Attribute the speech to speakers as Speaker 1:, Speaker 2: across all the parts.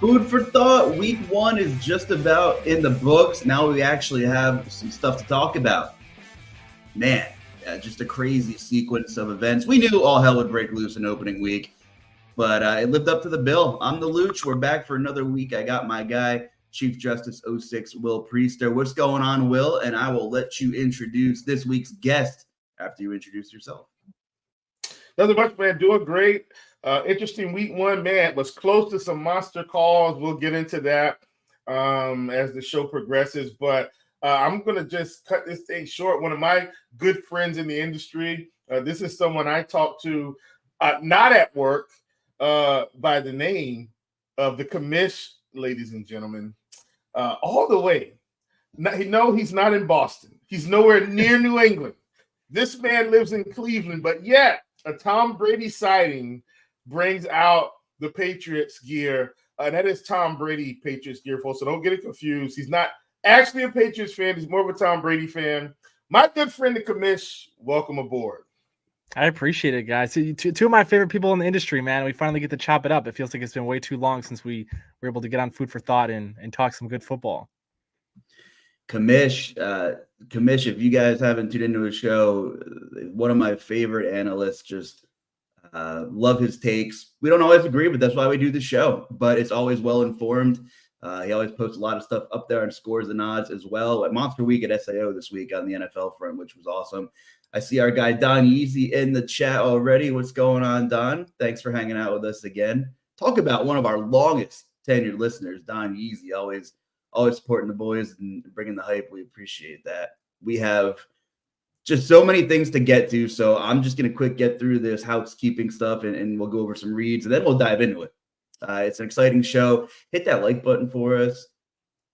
Speaker 1: Food for thought. Week 1 is just about in the books. Now we actually have some stuff to talk about. Man, just a crazy sequence of events. We knew all hell would break loose in opening week, but it lived up to the bill. I'm the Luch. We're back for another week. I got my guy, Chief Justice 06, Will Priester. What's going on, Will? And I will let you introduce this week's guest after you introduce yourself.
Speaker 2: Nothing much, man. Doing great. Interesting week 1, man. Was close to some monster calls. We'll get into that as the show progresses. But I'm going to just cut this thing short. One of my good friends in the industry. This is someone I talked to not at work by the name of the commish, ladies and gentlemen, all the way. He's not in Boston. He's nowhere near New England. This man lives in Cleveland, but yet a Tom Brady sighting brings out the Patriots gear. That is Tom Brady Patriots gear, folks. So don't get it confused. He's not actually a Patriots fan. He's more of a Tom Brady fan. My good friend, the commish, welcome aboard.
Speaker 3: I appreciate it, guys. Two of my favorite people in the industry, man. We finally get to chop it up. It feels like it's been way too long since we were able to get on Food for Thought and talk some good football.
Speaker 1: Commish, if you guys haven't tuned into a show, one of my favorite analysts, just love his takes. We don't always agree, but that's why we do the show. But it's always well informed. He always posts a lot of stuff up there on scores and odds as well. At Monster Week at SAO this week on the NFL front, which was awesome. I see our guy Don Yeezy in the chat already. What's going on, Don? Thanks for hanging out with us again. Talk about one of our longest tenured listeners, Don Yeezy, always supporting the boys and bringing the hype. We appreciate that. We have just so many things to get to, so I'm just going to quick get through this housekeeping stuff, and we'll go over some reads, and then we'll dive into it. It's an exciting show. Hit that like button for us.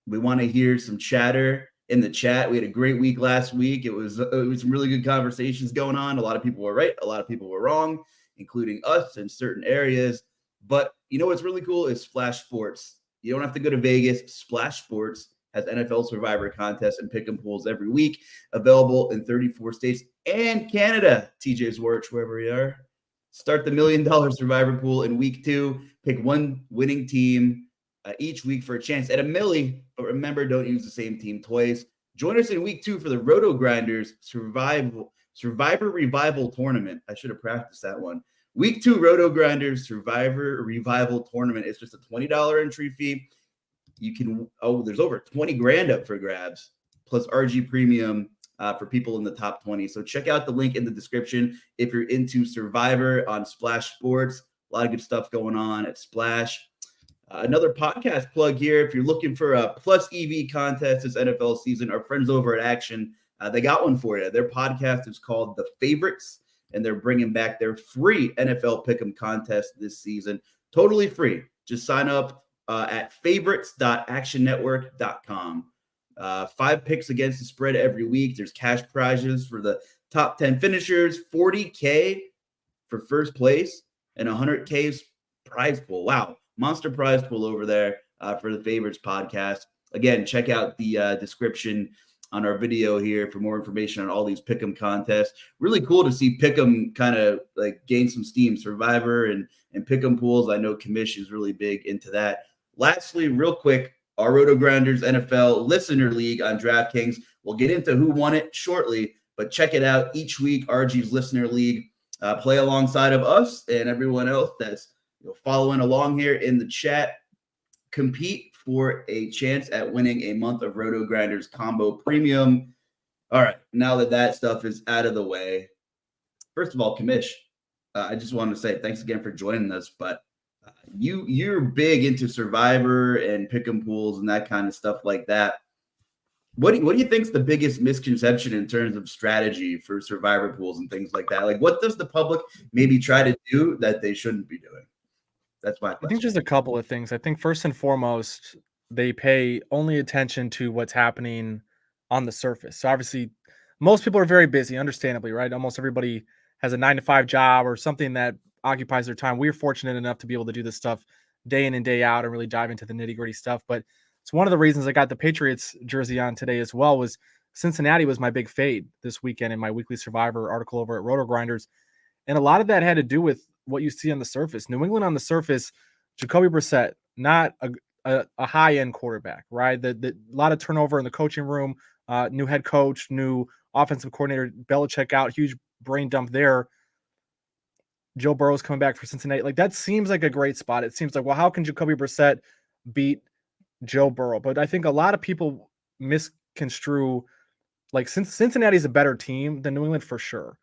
Speaker 1: We want to hear some chatter in the chat. We had a great week last week. It was some really good conversations going on. A lot of people were right. A lot of people were wrong, including us in certain areas. But you know what's really cool is Splash Sports. You don't have to go to Vegas. Splash Sports has NFL Survivor contests and pick-em pools every week, available in 34 states and Canada. TJ's Worch, wherever you are. Start the $1 million Survivor pool in week 2. Pick one winning team each week for a chance at $1 million. But remember, don't use the same team twice. Join us in week 2 for the RotoGrinders Survivor Revival Tournament. I should have practiced that one. Week 2 RotoGrinders Survivor Revival Tournament. It's just a $20 entry fee. You can, there's over 20 grand up for grabs, plus RG Premium for people in the top 20. So check out the link in the description if you're into Survivor on Splash Sports. A lot of good stuff going on at Splash. Another podcast plug here. If you're looking for a plus EV contest this NFL season, our friends over at Action, they got one for you. Their podcast is called The Favorites, and they're bringing back their free NFL Pick'em contest this season. Totally free. Just sign up at favorites.actionnetwork.com. 5 picks against the spread every week. There's cash prizes for the top 10 finishers, $40K for first place, and $100K prize pool. Wow. Monster prize pool over there for the Favorites podcast. Again, check out the description on our video here for more information on all these Pick'em contests. Really cool to see Pick'em kind of like gain some steam. Survivor and Pick'em pools. I know Commish is really big into that. Lastly, real quick, our RotoGrinders NFL Listener League on DraftKings. We'll get into who won it shortly, but check it out each week. RG's Listener League. Play alongside of us and everyone else that's following along here in the chat. Compete for a chance at winning a month of RotoGrinders Combo Premium. All right, now that stuff is out of the way, first of all, Commish, I just wanted to say thanks again for joining us, but you're big into Survivor and Pick'em pools and that kind of stuff like that. What do you think is the biggest misconception in terms of strategy for Survivor pools and things like that? Like, what does the public maybe try to do that they shouldn't be doing? That's my question.
Speaker 3: I think just a couple of things. I think first and foremost, they pay only attention to what's happening on the surface. So obviously, most people are very busy, understandably, right? Almost everybody has a 9-to-5 job or something that occupies their time. We're fortunate enough to be able to do this stuff day in and day out and really dive into the nitty-gritty stuff. But it's one of the reasons I got the Patriots jersey on today as well. Was Cincinnati was my big fade this weekend in my weekly Survivor article over at RotoGrinders. And a lot of that had to do with what you see on the surface. New England on the surface, Jacoby Brissett, not a high-end quarterback, right? A lot of turnover in the coaching room, new head coach, new offensive coordinator, Belichick out, huge brain dump there. Joe Burrow's coming back for Cincinnati. Like, that seems like a great spot. It seems like, well, how can Jacoby Brissett beat Joe Burrow? But I think a lot of people misconstrue, like, since Cincinnati's a better team than New England for sure.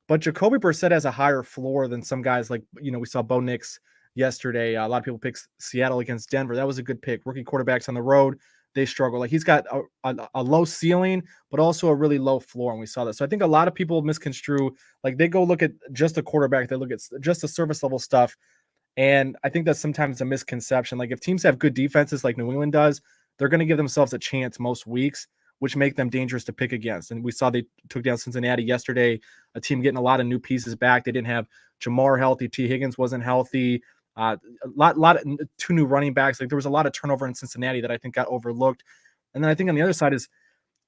Speaker 3: But Jacoby Brissett has a higher floor than some guys, like, we saw Bo Nix yesterday. A lot of people picked Seattle against Denver. That was a good pick. Rookie quarterbacks on the road, they struggle. Like, he's got a low ceiling, but also a really low floor, and we saw that. So I think a lot of people misconstrue, like, they go look at just a quarterback, they look at just the service level stuff, and I think that's sometimes a misconception. Like, if teams have good defenses like New England does, they're going to give themselves a chance most weeks, which make them dangerous to pick against. And we saw they took down Cincinnati yesterday, a team getting a lot of new pieces back. They didn't have Jamar healthy. T. Higgins wasn't healthy. A lot of two new running backs. Like, there was a lot of turnover in Cincinnati that I think got overlooked. And then I think on the other side is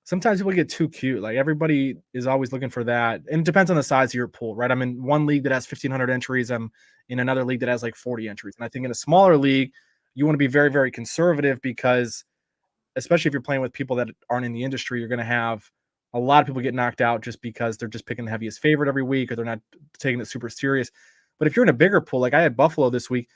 Speaker 3: sometimes people get too cute. Like, everybody is always looking for that. And it depends on the size of your pool, right? I'm in one league that has 1,500 entries. I'm in another league that has like 40 entries. And I think in a smaller league, you want to be very, very conservative, because especially if you're playing with people that aren't in the industry, you're going to have a lot of people get knocked out just because they're just picking the heaviest favorite every week, or they're not taking it super serious. But if you're in a bigger pool, like I had Buffalo this week,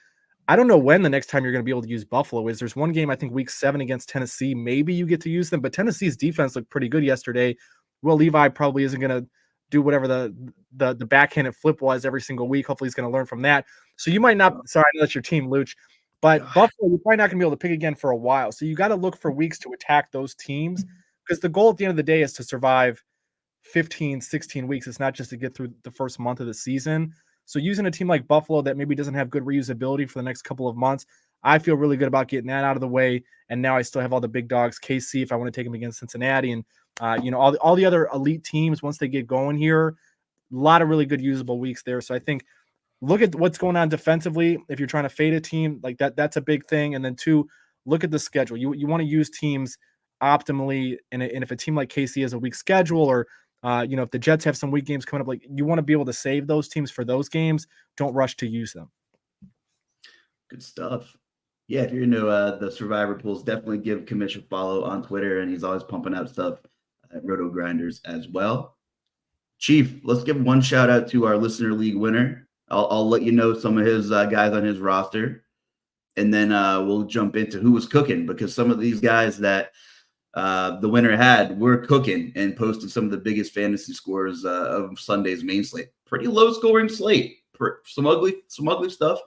Speaker 3: I don't know when the next time you're going to be able to use Buffalo is. There's one game, I think week 7 against Tennessee. Maybe you get to use them, but Tennessee's defense looked pretty good yesterday. Will Levi probably isn't going to do whatever the backhanded flip was every single week. Hopefully he's going to learn from that. So you might not, sorry, I know that's your team, Luch, but Buffalo, you're probably not going to be able to pick again for a while. So you got to look for weeks to attack those teams, because the goal at the end of the day is to survive 15, 16 weeks. It's not just to get through the first month of the season. So using a team like Buffalo that maybe doesn't have good reusability for the next couple of months, I feel really good about getting that out of the way. And now I still have all the big dogs, KC, if I want to take them against Cincinnati, and all the other elite teams once they get going here. A lot of really good usable weeks there. So I think look at what's going on defensively. If you're trying to fade a team like that, that's a big thing. And then 2, look at the schedule. You want to use teams optimally. And if a team like KC has a weak schedule, or if the Jets have some weak games coming up, like, you want to be able to save those teams for those games. Don't rush to use them.
Speaker 1: Good stuff. Yeah, if you're into the Survivor pools, definitely give Kamish a follow on Twitter, and he's always pumping out stuff at RotoGrinders as well. Chief, let's give one shout out to our Listener League winner. I'll let you know some of his guys on his roster, and then we'll jump into who was cooking, because some of these guys that the winner had were cooking and posted some of the biggest fantasy scores of Sunday's main slate. Pretty low scoring slate. Some ugly stuff.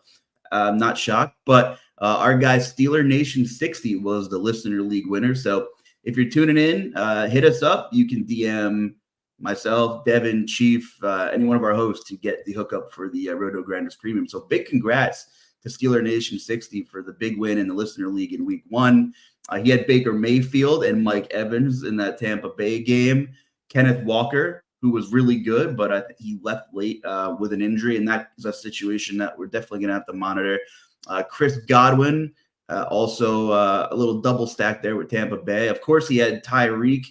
Speaker 1: I'm not shocked, but our guy Steeler Nation 60 was the Listener League winner. So if you're tuning in, hit us up. You can DM myself, Devin, Chief, any one of our hosts to get the hookup for the RotoGrinders Premium. So big congrats to Steeler Nation 60 for the big win in the Listener League in week 1. He had Baker Mayfield and Mike Evans in that Tampa Bay game. Kenneth Walker, who was really good, but I think he left late with an injury, and that is a situation that we're definitely going to have to monitor. Chris Godwin, also a little double stack there with Tampa Bay. Of course, he had Tyreek,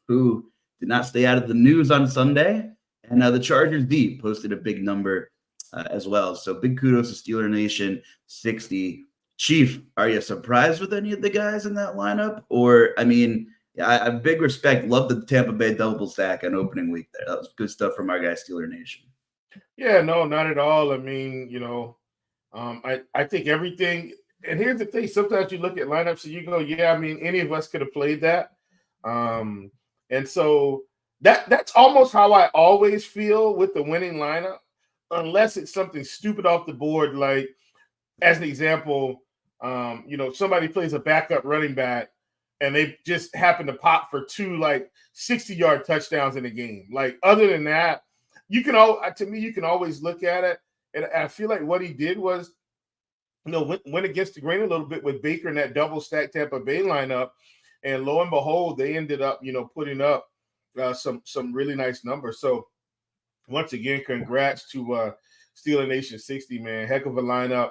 Speaker 1: who did not stay out of the news on Sunday. And the Chargers D posted a big number as well. So big kudos to Steeler Nation 60. Chief, are you surprised with any of the guys in that lineup? Or, I mean, I have big respect. Love the Tampa Bay double stack on opening week there. That was good stuff from our guy, Steeler Nation.
Speaker 2: Yeah, no, not at all. I mean, I think everything. And here's the thing. Sometimes you look at lineups and you go, yeah, I mean, any of us could have played that. And so that's almost how I always feel with the winning lineup, unless it's something stupid off the board. Like, as an example, somebody plays a backup running back and they just happen to pop for 2 like 60-yard touchdowns in a game. Like, other than that, you can always look at it. And I feel like what he did was, went against the grain a little bit with Baker in that double stack Tampa Bay lineup. And lo and behold, they ended up, putting up some really nice numbers. So once again, congrats to Steeler Nation 60, man. Heck of a lineup.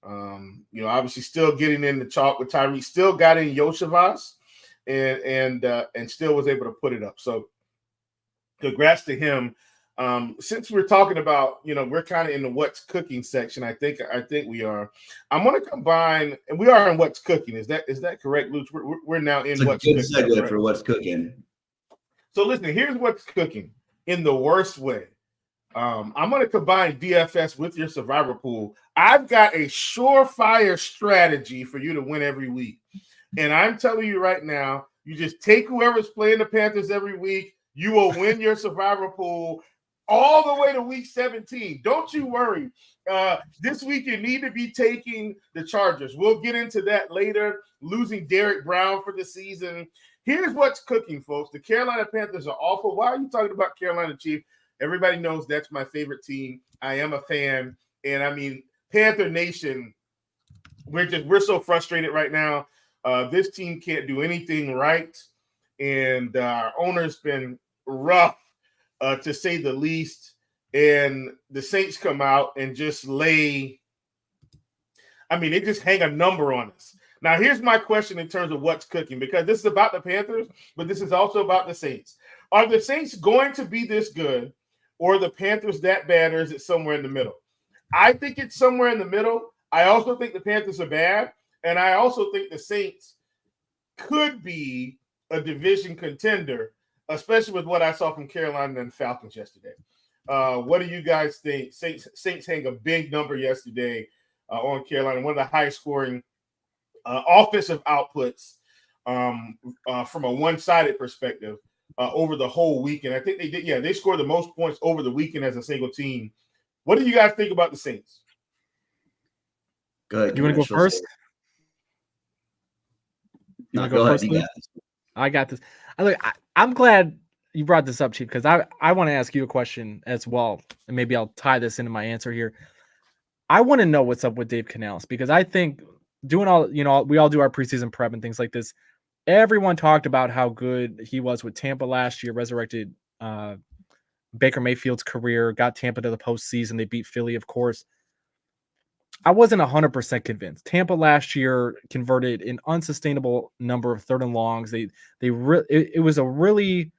Speaker 2: Obviously still getting in the chalk with Tyreek, still got in Yoshivas and still was able to put it up. So congrats to him. Since we're talking about, we're kind of in the what's cooking section. I think we are. I'm going to combine, and we are in what's cooking. Is that correct, Luch? We're now in what's cooking.
Speaker 1: It's a good segue for what's cooking.
Speaker 2: So listen, here's what's cooking in the worst way. I'm going to combine DFS with your survivor pool. I've got a surefire strategy for you to win every week. And I'm telling you right now, you just take whoever's playing the Panthers every week. You will win your survivor pool all the way to week 17. Don't you worry. This week you need to be taking the Chargers. We'll get into that later. Losing Derek Brown for the season. Here's what's cooking, folks. The Carolina Panthers are awful. Why are you talking about Carolina, Chief? Everybody knows that's my favorite team. I am a fan. And I mean, Panther Nation, we're so frustrated right now. This team can't do anything right. And our owner's been rough, to say the least. And the Saints come out and just they just hang a number on us. Now, here's my question in terms of what's cooking, because this is about the Panthers, but this is also about the Saints. Are the Saints going to be this good, or are the Panthers that bad, or is it somewhere in the middle? I think it's somewhere in the middle. I also think the Panthers are bad, and I also think the Saints could be a division contender, especially with what I saw from Carolina and the Falcons yesterday. What do you guys think? Saints hang a big number yesterday on Carolina, one of the highest scoring offensive outputs from a one-sided perspective over the whole weekend. I think they did. Yeah, they scored the most points over the weekend as a single team. What do you guys think about the Saints?
Speaker 1: Good.
Speaker 3: You want to go first?
Speaker 1: No, go ahead.
Speaker 3: I got this. I'm glad you brought this up, Chief, because I want to ask you a question as well, and maybe I'll tie this into my answer here. I want to know what's up with Dave Canales, because I think doing all, we all do our preseason prep and things like this. Everyone talked about how good he was with Tampa last year, resurrected Baker Mayfield's career, got Tampa to the postseason. They beat Philly, of course. I wasn't 100% convinced. Tampa last year converted an unsustainable number of third and longs. It was a really,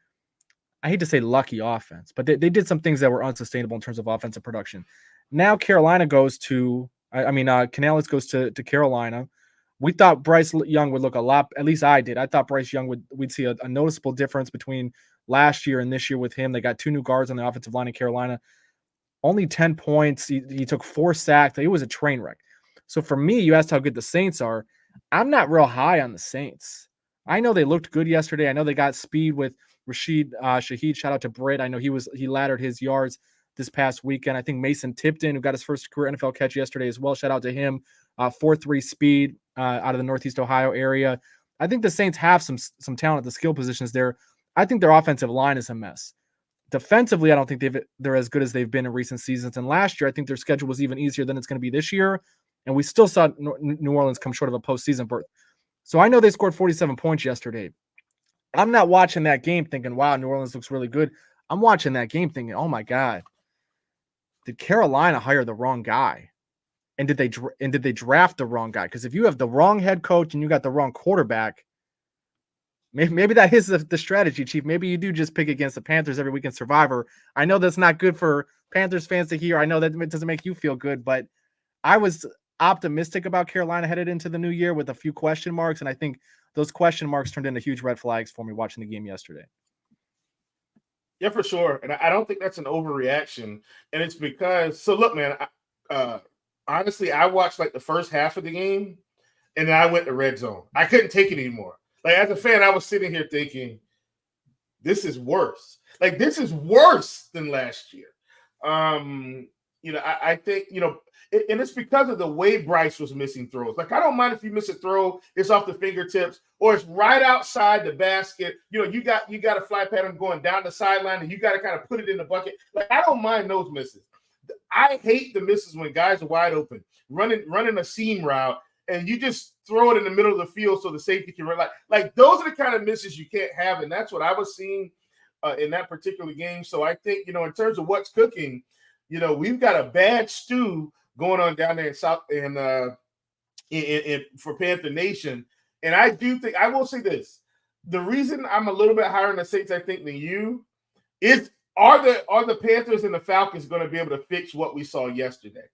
Speaker 3: I hate to say lucky offense, but they did some things that were unsustainable in terms of offensive production. Now Carolina goes to, Canales goes to Carolina. We thought Bryce Young would look a lot, at least I did. I thought Bryce Young we'd see a noticeable difference between last year and this year with him. They got 2 new guards on the offensive line in Carolina. Only 10 points. He took 4 sacks. It was a train wreck. So for me, you asked how good the Saints are. I'm not real high on the Saints. I know they looked good yesterday. I know they got speed with Rashid Shaheed. Shout out to Britt. I know he laddered his yards this past weekend. I think Mason Tipton, who got his first career NFL catch yesterday as well. Shout out to him. 4.3 speed out of the Northeast Ohio area. I think the Saints have some talent at the skill positions there. I think their offensive line is a mess. Defensively, I don't think they're as good as they've been in recent seasons. And last year, I think their schedule was even easier than it's going to be this year. And we still saw New Orleans come short of a postseason berth. So I know they scored 47 points yesterday. I'm not watching that game thinking, wow, New Orleans looks really good. I'm watching that game thinking, oh my God, did Carolina hire the wrong guy? And did they draft the wrong guy? Because if you have the wrong head coach and you got the wrong quarterback, maybe that is the strategy, Chief. Maybe you do just pick against the Panthers every week in Survivor. I know that's not good for Panthers fans to hear. I know that it doesn't make you feel good, but I was optimistic about Carolina headed into the new year with a few question marks, and I think those question marks turned into huge red flags for me watching the game yesterday.
Speaker 2: Yeah, for sure. And I don't think that's an overreaction. And it's because, so look, man, honestly, I watched like the first half of the game, and then I went to red zone. I couldn't take it anymore. Like, as a fan, I was sitting here thinking, this is worse. Like, this is worse than last year. I think, and it's because of the way Bryce was missing throws. Like, I don't mind if you miss a throw, it's off the fingertips, or it's right outside the basket. You got a fly pattern going down the sideline, and you got to kind of put it in the bucket. Like, I don't mind those misses. I hate the misses when guys are wide open, running a seam route, and you just throw it in the middle of the field so the safety can run. Like those are the kind of misses you can't have, and that's what I was seeing in that particular game. So I think, in terms of what's cooking, we've got a bad stew going on down there in South and for Panther Nation. And I do think, I will say this, the reason I'm a little bit higher in the Saints, I think, than you is, are the Panthers and the Falcons going to be able to fix what we saw yesterday?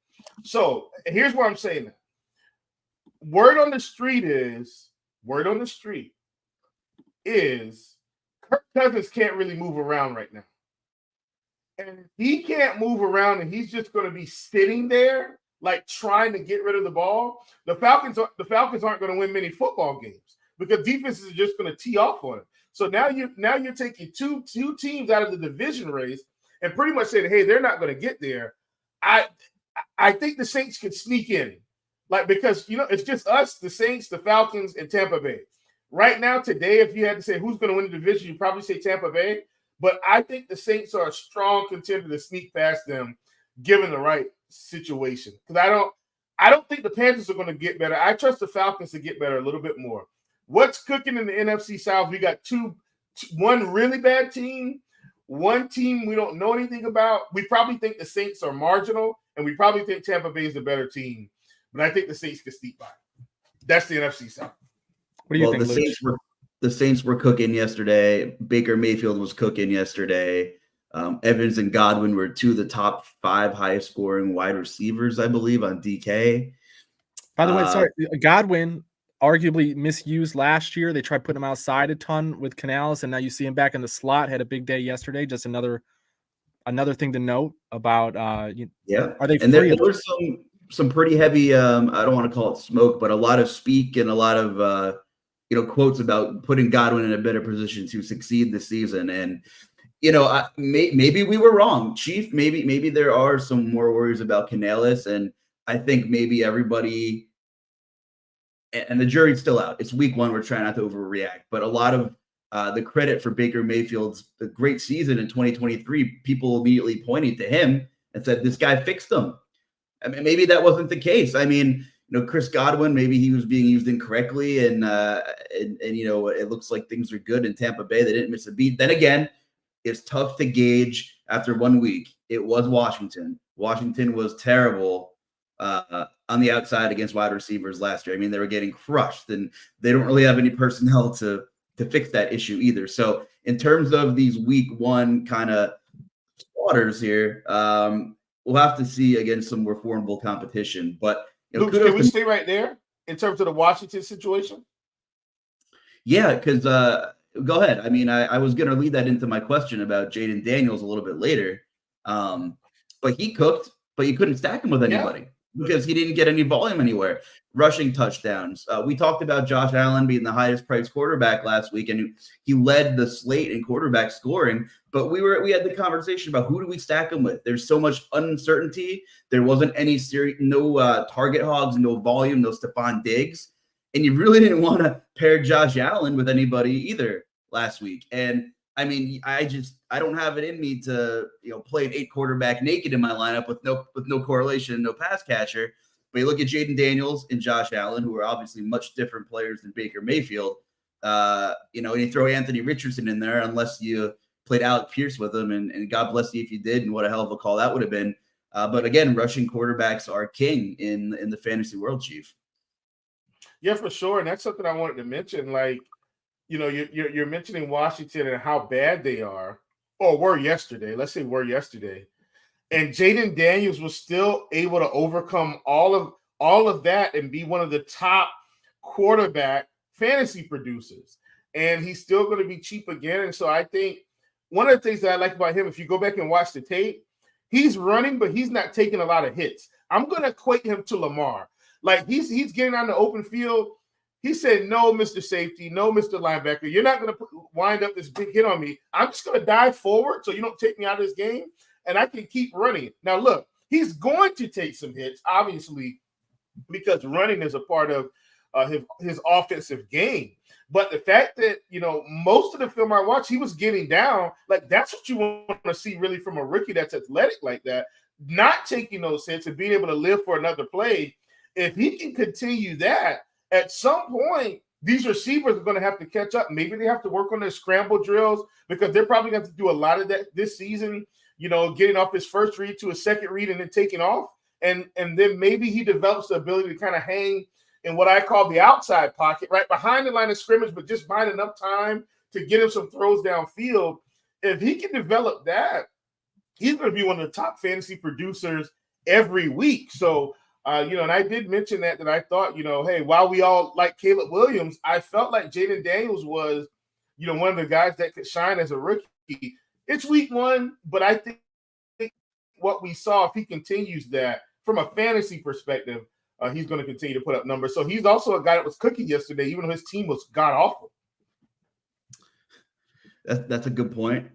Speaker 2: So here's where I'm saying that. Word on the street is Kirk Cousins can't really move around right now. And if he can't move around and he's just going to be sitting there, like trying to get rid of the ball, the Falcons aren't going to win many football games because defenses are just going to tee off on it. So now you're taking two teams out of the division race and pretty much saying, hey, they're not going to get there. I think the Saints could sneak in, because it's just us, the Saints, the Falcons, and Tampa Bay. Right now, today, if you had to say who's going to win the division, you'd probably say Tampa Bay. But I think the Saints are a strong contender to sneak past them, given the right situation. Because I don't think the Panthers are going to get better. I trust the Falcons to get better a little bit more. What's cooking in the NFC South? We got one really bad team, one team we don't know anything about. We probably think the Saints are marginal, and we probably think Tampa Bay is the better team. But I think the Saints can sneak by. That's the NFC South.
Speaker 3: What do you think,
Speaker 1: the Saints were cooking yesterday. Baker Mayfield was cooking yesterday. Evans and Godwin were two of the top 5 highest scoring wide receivers, I believe, on DK.
Speaker 3: By the way, sorry, Godwin arguably misused last year. They tried putting him outside a ton with Canales, and now you see him back in the slot. Had a big day yesterday. Just another thing to note about. Are they?
Speaker 1: And there was some pretty heavy. I don't want to call it smoke, but a lot of speak and a lot of quotes about putting Godwin in a better position to succeed this season. And maybe we were wrong, Chief. Maybe there are some more worries about Canales, and I think maybe everybody. And the jury's still out. It's week 1. We're trying not to overreact. But a lot of the credit for Baker Mayfield's great season in 2023, people immediately pointed to him and said, this guy fixed them. I mean, maybe that wasn't the case. I mean, Chris Godwin, maybe he was being used incorrectly. And it looks like things are good in Tampa Bay. They didn't miss a beat. Then again, it's tough to gauge after 1 week. It was Washington. Washington was terrible on the outside against wide receivers last year. I mean, they were getting crushed, and they don't really have any personnel to fix that issue either. So in terms of these week 1 kind of slaughters here, we'll have to see against some more formidable competition. But
Speaker 2: Luke, can we stay right there in terms of the Washington situation?
Speaker 1: Yeah, because go ahead. I mean, I was going to lead that into my question about Jaden Daniels a little bit later. But he cooked, but you couldn't stack him with anybody because he didn't get any volume anywhere. Rushing touchdowns. We talked about Josh Allen being the highest priced quarterback last week, and he led the slate in quarterback scoring. But we had the conversation about who do we stack him with? There's so much uncertainty. There wasn't any no target hogs, no volume, no Stephon Diggs. And you really didn't want to pair Josh Allen with anybody either last week. And I mean, I don't have it in me to play an 8 quarterback naked in my lineup with no correlation, no pass catcher. But you look at Jaden Daniels and Josh Allen, who are obviously much different players than Baker Mayfield. And you throw Anthony Richardson in there, unless you played Alec Pierce with him, and God bless you if you did, and what a hell of a call that would have been. But again, rushing quarterbacks are king in the fantasy world, Chief.
Speaker 2: Yeah, for sure. And that's something I wanted to mention. Like, you're mentioning Washington and how bad they are, or were yesterday. Let's say were yesterday. And Jaden Daniels was still able to overcome all of that and be one of the top quarterback fantasy producers. And he's still going to be cheap again. And so I think one of the things that I like about him, if you go back and watch the tape, he's running, but he's not taking a lot of hits. I'm going to equate him to Lamar. Like he's getting on the open field. He said, no, Mr. Safety, no, Mr. Linebacker. You're not going to wind up this big hit on me. I'm just going to dive forward so you don't take me out of this game, and I can keep running. Now, look, he's going to take some hits, obviously, because running is a part of his offensive game. But the fact that, most of the film I watched, he was getting down. Like, that's what you want to see really from a rookie that's athletic like that, not taking those hits and being able to live for another play. If he can continue that, at some point, these receivers are going to have to catch up. Maybe they have to work on their scramble drills because they're probably going to have to do a lot of that this season getting off his first read to a second read and then taking off. And then maybe he develops the ability to kind of hang in what I call the outside pocket, right behind the line of scrimmage, but just buying enough time to get him some throws downfield. If he can develop that, he's going to be one of the top fantasy producers every week. So, and I did mention that I thought, hey, while we all like Caleb Williams, I felt like Jaden Daniels was, one of the guys that could shine as a rookie. It's week one, but I think what we saw, if he continues that from a fantasy perspective, he's going to continue to put up numbers. So he's also a guy that was cooking yesterday, even though his team was god-awful.
Speaker 1: That's a good point.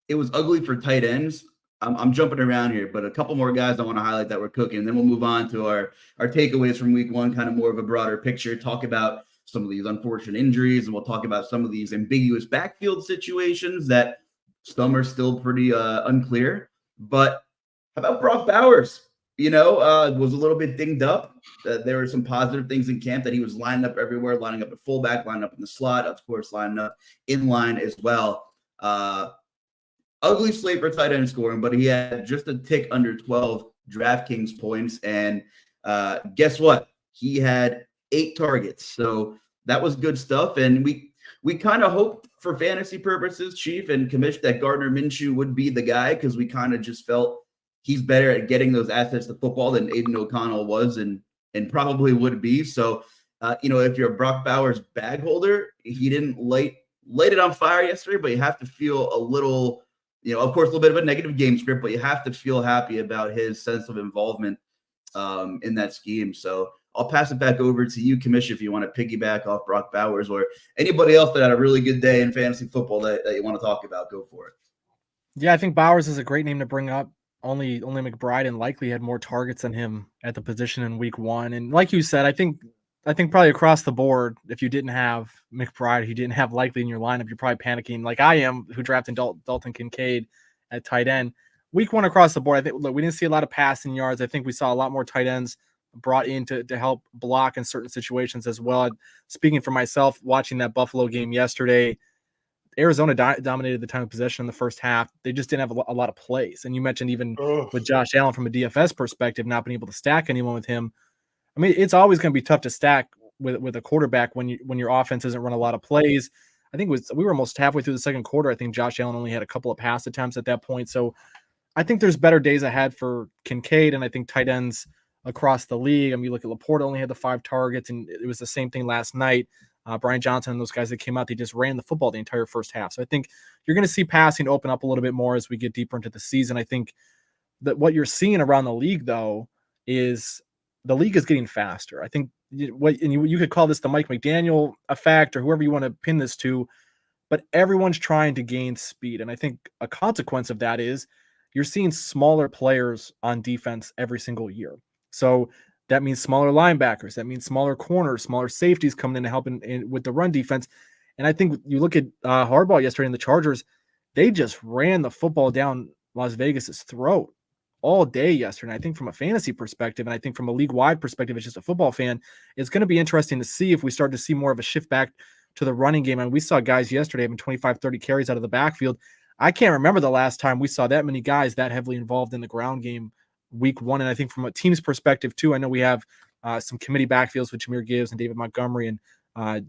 Speaker 1: It was ugly for tight ends. I'm jumping around here, but a couple more guys I want to highlight that were cooking. Then we'll move on to our takeaways from week one, kind of more of a broader picture, talk about some of these unfortunate injuries, and we'll talk about some of these ambiguous backfield situations that some are still pretty unclear. But how about Brock Bowers? Was a little bit dinged up. There were some positive things in camp that he was lining up everywhere, lining up at fullback, lining up in the slot, of course, lining up in line as well. Ugly slate for tight end scoring, but he had just a tick under 12 DraftKings points. And guess what? He had 8 targets. So that was good stuff. And we kind of hoped for fantasy purposes, Chief and Commish, that Gardner Minshew would be the guy, because we kind of just felt he's better at getting those assets to football than Aiden O'Connell was and probably would be. So, if you're a Brock Bowers bag holder, he didn't light it on fire yesterday, but you have to feel a little, of course, a little bit of a negative game script, but you have to feel happy about his sense of involvement in that scheme. So I'll pass it back over to you, Commish, if you want to piggyback off Brock Bowers or anybody else that had a really good day in fantasy football that you want to talk about. Go for it.
Speaker 3: Yeah, I think Bowers is a great name to bring up. Only McBride and likely had more targets than him at the position in week one. And like you said, I think probably across the board, if you didn't have McBride, you didn't have likely in your lineup, you're probably panicking like I am, who drafted Dalton Kincaid at tight end. Week one across the board, I think, we didn't see a lot of passing yards. I think we saw a lot more tight ends brought in to help block in certain situations as well. Speaking for myself, watching that Buffalo game yesterday, Arizona dominated the time of possession in the first half. They just didn't have a lot of plays. And you mentioned even with Josh Allen from a DFS perspective, not being able to stack anyone with him. I mean, it's always going to be tough to stack with a quarterback when your offense doesn't run a lot of plays. I think we were almost halfway through the second quarter. I think Josh Allen only had a couple of pass attempts at that point. So I think there's better days ahead for Kincaid, and I think tight ends across the league. I mean, you look at Laporta only had the 5 targets, and it was the same thing last night. Brian Johnson and those guys that came out, they just ran the football the entire first half. So I think you're going to see passing open up a little bit more as we get deeper into the season. I think that what you're seeing around the league, though, is the league is getting faster. I think you could call this the Mike McDaniel effect or whoever you want to pin this to, but everyone's trying to gain speed. And I think a consequence of that is you're seeing smaller players on defense every single year. So that means smaller linebackers. That means smaller corners, smaller safeties coming in to help in with the run defense. And I think you look at Harbaugh yesterday in the Chargers, they just ran the football down Las Vegas's throat all day yesterday. And I think from a fantasy perspective, and I think from a league-wide perspective, as just a football fan, it's going to be interesting to see if we start to see more of a shift back to the running game. And we saw guys yesterday having 25, 30 carries out of the backfield. I can't remember the last time we saw that many guys that heavily involved in the ground game week one. And I think from a team's perspective too, I know we have some committee backfields with Jahmyr Gibbs and David Montgomery, and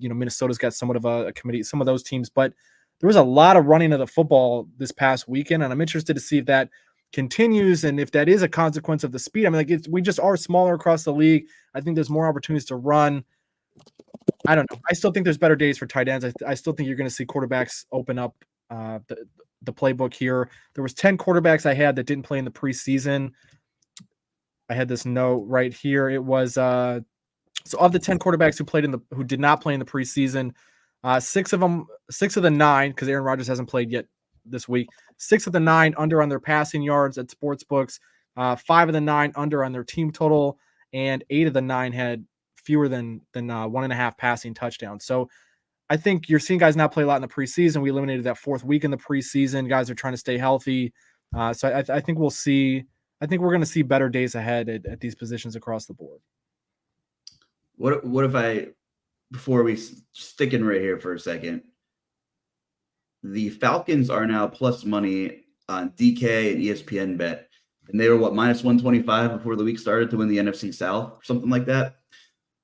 Speaker 3: Minnesota's got somewhat of a committee, some of those teams, but there was a lot of running of the football this past weekend. And I'm interested to see if that continues. And if that is a consequence of the speed, I mean, we just are smaller across the league. I think there's more opportunities to run. I don't know. I still think there's better days for tight ends. I still think you're going to see quarterbacks open up the playbook here. There was 10 quarterbacks I had that didn't play in the preseason. I had this note right here. It was so of the 10 quarterbacks who did not play in the preseason, 6 of the 9, because Aaron Rodgers hasn't played yet this week. 6 of the 9 under on their passing yards at sports books. 5 of the 9 under on their team total, and 8 of the 9 had fewer than 1.5 passing touchdowns. So I think you're seeing guys not play a lot in the preseason. We eliminated that 4th week in the preseason. Guys are trying to stay healthy. So I think we'll see. I think we're going to see better days ahead at these positions across the board.
Speaker 1: What if before we sticking right here for a second, the Falcons are now plus money on DK and ESPN Bet. And they were minus 125 before the week started to win the NFC South, or something like that.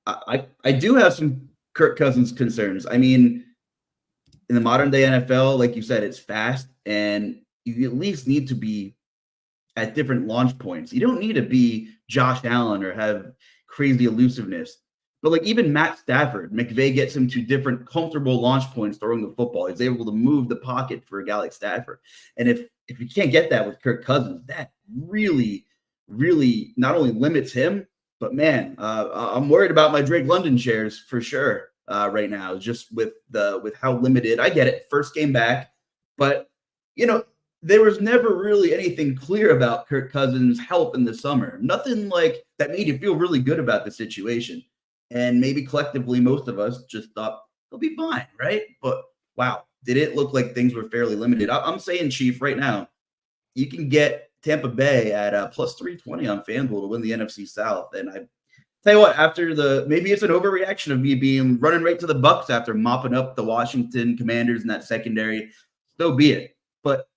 Speaker 1: I do have some Kirk Cousins concerns. I mean, in the modern day NFL, like you said, it's fast, and you at least need to be at different launch points. You don't need to be Josh Allen or have crazy elusiveness. But like even Matt Stafford, McVay gets him to different comfortable launch points throwing the football. He's able to move the pocket for a guy like Stafford. And if you can't get that with Kirk Cousins, that really, really not only limits him, but man, I'm worried about my Drake London shares for sure right now, just with how limited. I get it, first game back, but there was never really anything clear about Kirk Cousins' health in the summer. Nothing like that made you feel really good about the situation. And maybe collectively, most of us just thought he'll be fine, right? But wow, did it look like things were fairly limited? I'm saying, Chief, right now, you can get Tampa Bay at plus 320 on FanDuel to win the NFC South. And I tell you what, maybe it's an overreaction of me being running right to the Bucs after mopping up the Washington Commanders in that secondary. So be it. But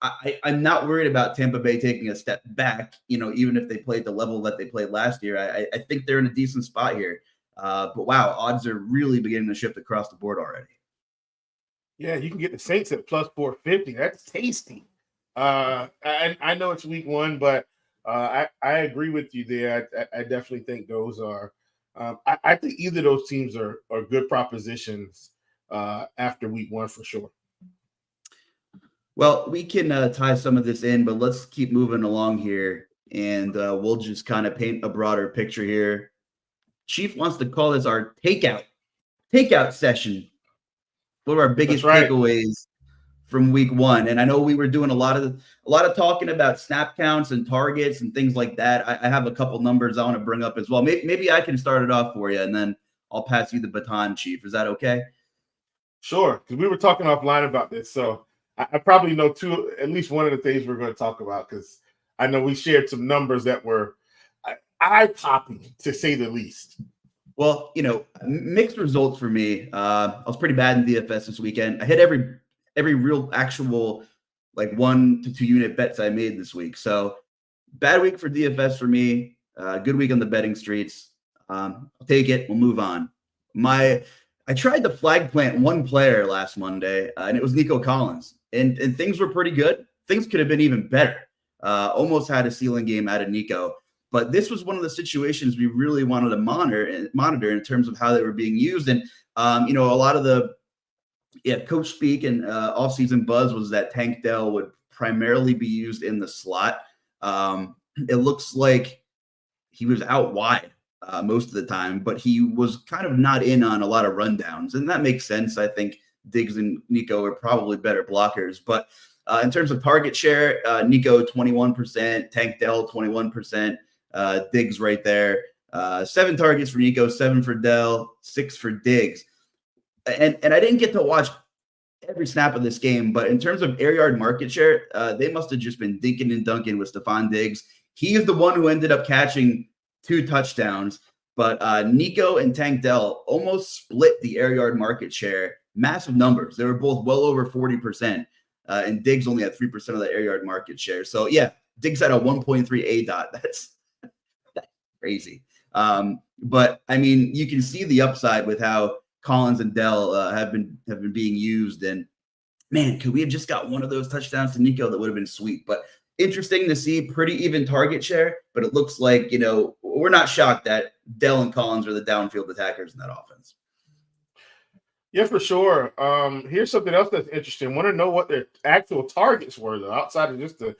Speaker 1: I'm not worried about Tampa Bay taking a step back, even if they played the level that they played last year. I think they're in a decent spot here. But wow, odds are really beginning to shift across the board already.
Speaker 2: Yeah, you can get the Saints at plus 450. That's tasty. I know it's week one, but I agree with you there. I definitely think those are. I think either of those teams are good propositions after week one for sure.
Speaker 1: Well, we can tie some of this in, but let's keep moving along here, and we'll just kind of paint a broader picture here. Chief wants to call this our takeout session. What are our biggest takeaways from week one? And I know we were doing a lot of talking about snap counts and targets and things like that. I have a couple numbers I want to bring up as well. Maybe I can start it off for you, and then I'll pass you the baton, Chief. Is that okay?
Speaker 2: Sure, because we were talking offline about this, so I probably know at least one of the things we're going to talk about, because I know we shared some numbers that were eye-popping, to say the least.
Speaker 1: Well, mixed results for me. I was pretty bad in DFS this weekend. I hit every real actual 1 to 2 unit bets I made this week. So bad week for DFS for me. Good week on the betting streets. I'll take it. We'll move on. I tried to flag plant one player last Monday, and it was Nico Collins. And things were pretty good. Things could have been even better. Almost had a ceiling game out of Nico. But this was one of the situations we really wanted to monitor in terms of how they were being used. And, a lot of the coach speak and offseason buzz was that Tank Dell would primarily be used in the slot. It looks like he was out wide most of the time, but he was kind of not in on a lot of rundowns. And that makes sense. I think Diggs and Nico are probably better blockers. But in terms of target share, Nico 21%, Tank Dell 21%. Diggs right there. 7 targets for Nico, 7 for Dell, 6 for Diggs. And I didn't get to watch every snap of this game, but in terms of air yard market share, they must have just been dinking and dunking with Stephon Diggs. He is the one who ended up catching 2 touchdowns, but Nico and Tank Dell almost split the air yard market share. Massive numbers. They were both well over 40%, and Diggs only had 3% of the air yard market share. So yeah, Diggs had a 1.3 A dot. That's crazy. But I mean, you can see the upside with how Collins and Dell have been being used. And man, could we have just got one of those touchdowns to Nico? That would have been sweet. But interesting to see, pretty even target share. But it looks like, we're not shocked that Dell and Collins are the downfield attackers in that offense.
Speaker 2: Yeah, for sure. Here's something else that's interesting. Want to know what their actual targets were, though, outside of just the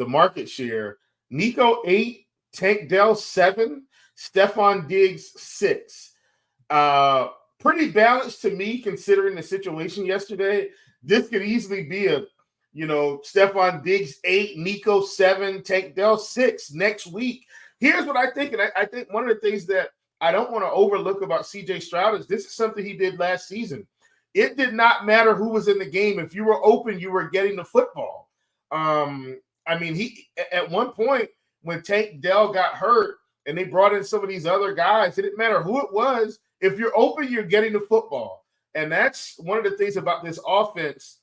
Speaker 2: market share. Nico 8, Tank Dell 7, Stephon Diggs 6. Pretty balanced to me, considering the situation yesterday. This could easily be a, Stephon Diggs 8, Nico 7, Tank Dell 6 next week. Here's what I think, and I think one of the things that I don't want to overlook about CJ Stroud is this is something he did last season. It did not matter who was in the game. If you were open, you were getting the football. He at one point, when Tank Dell got hurt and they brought in some of these other guys, it didn't matter who it was. If you're open, you're getting the football. And that's one of the things about this offense.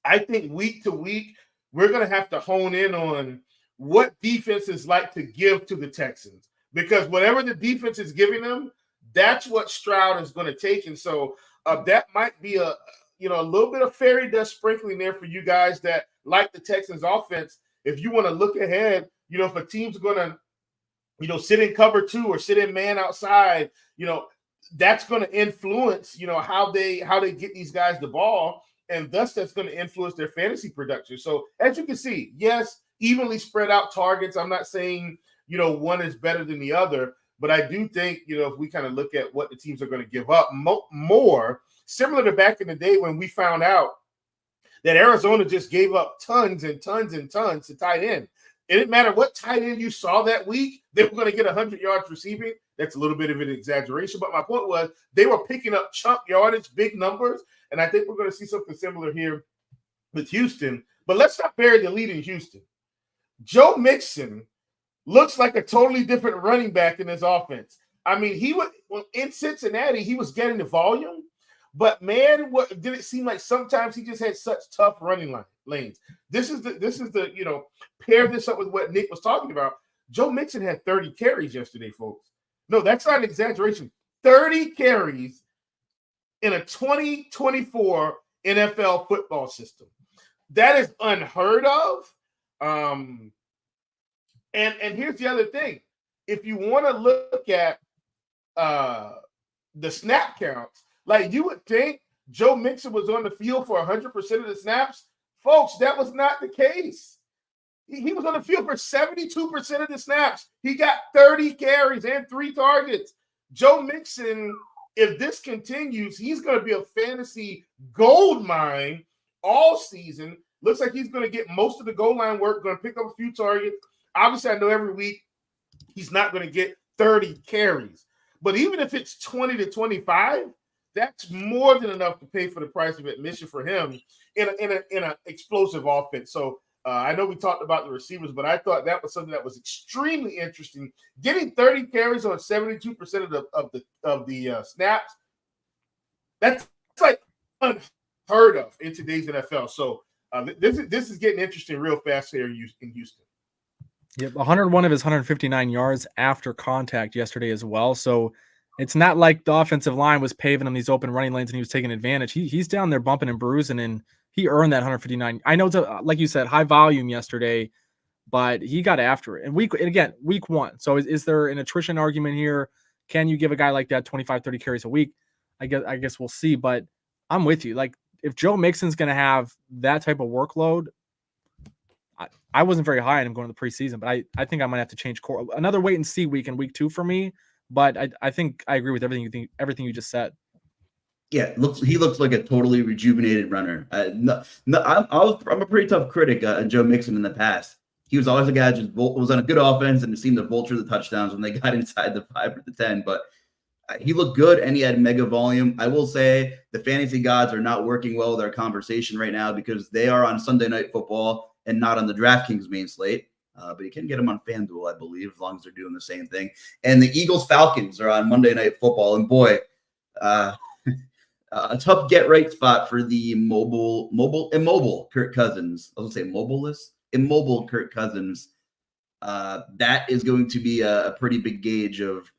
Speaker 2: I think week to week, we're going to have to hone in on what defenses like to give to the Texans, because whatever the defense is giving them, that's what Stroud is going to take. And so that might be a little bit of fairy dust sprinkling there for you guys that like the Texans offense. If you want to look ahead, if a team's going to, sit in cover 2 or sit in man outside, that's going to influence, how they get these guys the ball. And thus that's going to influence their fantasy production. So as you can see, yes, evenly spread out targets. I'm not saying, one is better than the other, but I do think, if we kind of look at what the teams are going to give up more, similar to back in the day when we found out that Arizona just gave up tons and tons and tons to tight end. It didn't matter what tight end you saw that week, they were going to get 100 yards receiving. That's a little bit of an exaggeration, but my point was they were picking up chunk yardage, big numbers, and I think we're going to see something similar here with Houston. But let's not bury the lead in Houston. Joe Mixon looks like a totally different running back in his offense. I mean, in Cincinnati, he was getting the volume, but man, did it seem like sometimes he just had such tough running lanes. This is the pair this up with what Nick was talking about. Joe Mixon had 30 carries yesterday, folks. No, that's not an exaggeration. 30 carries in a 2024 NFL football system. That is unheard of. And here's the other thing. If you want to look at the snap counts, like you would think Joe Mixon was on the field for 100% of the snaps. Folks, that was not the case. He was on the field for 72% of the snaps. He got 30 carries and 3 targets. Joe Mixon, if this continues, he's going to be a fantasy gold mine all season. Looks like he's going to get most of the goal line work, going to pick up a few targets. Obviously, I know every week he's not going to get 30 carries. But even if it's 20 to 25, that's more than enough to pay for the price of admission for him in an explosive offense. So I know we talked about the receivers, but I thought that was something that was extremely interesting. Getting 30 carries on 72% of the snaps, that's like unheard of in today's NFL. So this is getting interesting real fast here in Houston.
Speaker 3: Yep, 101 of his 159 yards after contact yesterday as well. So it's not like the offensive line was paving him these open running lanes and he was taking advantage. He's down there bumping and bruising, and he earned that 159. I know it's like you said, high volume yesterday, but he got after it. And week 1. So is there an attrition argument here? Can you give a guy like that 25, 30 carries a week? I guess we'll see. But I'm with you. Like, if Joe Mixon's going to have that type of workload, I wasn't very high on him going to the preseason, but I think I might have to change core. Another wait and see week in week 2 for me. But I think I agree with everything you just said.
Speaker 1: Yeah, he looks like a totally rejuvenated runner. I'm a pretty tough critic on Joe Mixon in the past. He was always a guy that just was on a good offense and seemed to vulture the touchdowns when they got inside the 5 or the 10. But he looked good and he had mega volume. I will say the fantasy gods are not working well with our conversation right now because they are on Sunday Night Football and not on the DraftKings main slate. But you can get them on FanDuel, I believe, as long as they're doing the same thing. And the Eagles-Falcons are on Monday Night Football. And boy, a tough get-right spot for the immobile Kirk Cousins. I was going to say immobile Kirk Cousins. That is going to be a pretty big gauge of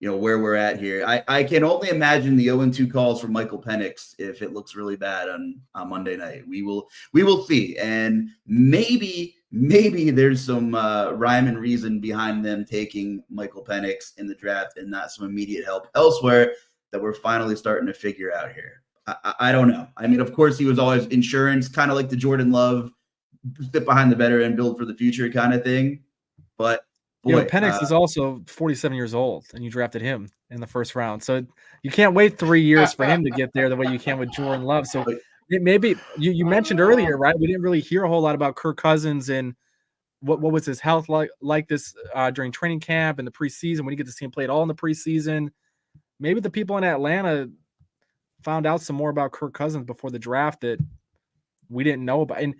Speaker 1: where we're at here. I can only imagine the 0-2 calls from Michael Penix if it looks really bad on Monday night. We will see. And maybe there's some rhyme and reason behind them taking Michael Penix in the draft and not some immediate help elsewhere that we're finally starting to figure out here. I don't know. I mean, of course, he was always insurance, kind of like the Jordan Love, sit behind the veteran, build for the future kind of thing. But boy,
Speaker 3: Penix is also 47 years old, and you drafted him in the first round. So you can't wait 3 years for him to get there the way you can with Jordan Love. So maybe you mentioned earlier, right? We didn't really hear a whole lot about Kirk Cousins and what was his health like this during training camp and the preseason. We didn't get to see him play at all in the preseason. Maybe the people in Atlanta found out some more about Kirk Cousins before the draft that we didn't know about. And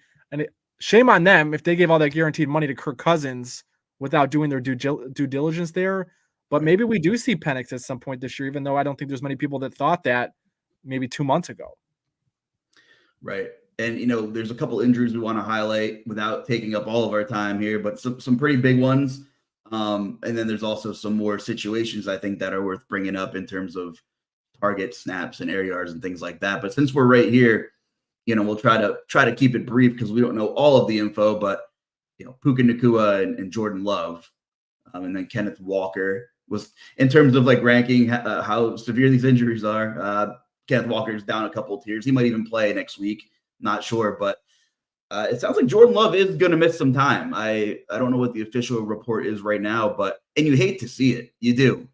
Speaker 3: shame on them if they gave all that guaranteed money to Kirk Cousins without doing their due diligence there. But maybe we do see Penix at some point this year, even though I don't think there's many people that thought that maybe 2 months ago.
Speaker 1: Right. And, there's a couple injuries we want to highlight without taking up all of our time here, but some pretty big ones. And then there's also some more situations I think that are worth bringing up in terms of target snaps and air yards and things like that. But since we're right here, we'll try to keep it brief because we don't know all of the info, but Puka Nacua and Jordan Love, and then Kenneth Walker was, in terms of like ranking how severe these injuries are. Kenneth Walker's down a couple of tiers. He might even play next week. Not sure, but it sounds like Jordan Love is going to miss some time. I don't know what the official report is right now, and you hate to see it. You do.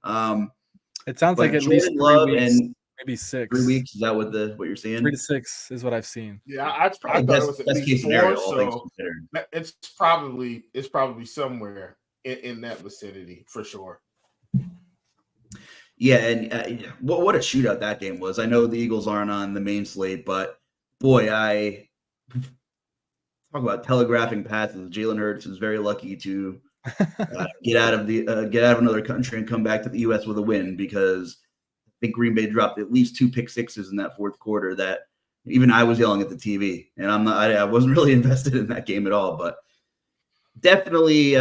Speaker 3: It sounds like at
Speaker 1: Jordan
Speaker 3: least 3
Speaker 1: Love
Speaker 3: weeks,
Speaker 1: and
Speaker 3: maybe 6.
Speaker 1: 3 weeks. Is that what you're seeing?
Speaker 3: 3 to 6 is what I've seen.
Speaker 2: Yeah, I thought it was at least 4, so it's probably somewhere in that vicinity for sure.
Speaker 1: Yeah, and what a shootout that game was. I know the Eagles aren't on the main slate, but boy, I talk about telegraphing passes. Jalen Hurts is very lucky to get out of another country and come back to the U.S. with a win, because I think Green Bay dropped at least 2 pick sixes in that fourth quarter that even I was yelling at the TV, and I wasn't really invested in that game at all. But definitely,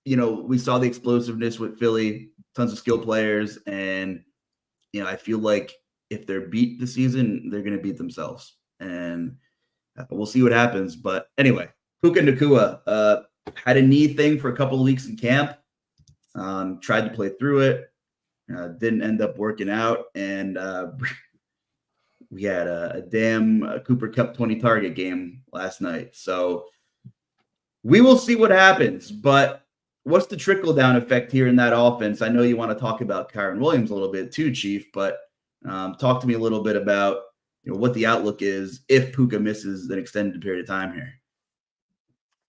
Speaker 1: we saw the explosiveness with Philly, tons of skill players, and I feel like if they're beat this season, they're going to beat themselves, and we'll see what happens. But anyway, Puka Nacua had a knee thing for a couple of weeks in camp, tried to play through it, didn't end up working out, and we had a damn Cooper Kupp 20 target game last night. So we will see what happens. But what's the trickle-down effect here in that offense? I know you want to talk about Kyren Williams a little bit too, Chief, but talk to me a little bit about what the outlook is if Puka misses an extended period of time here.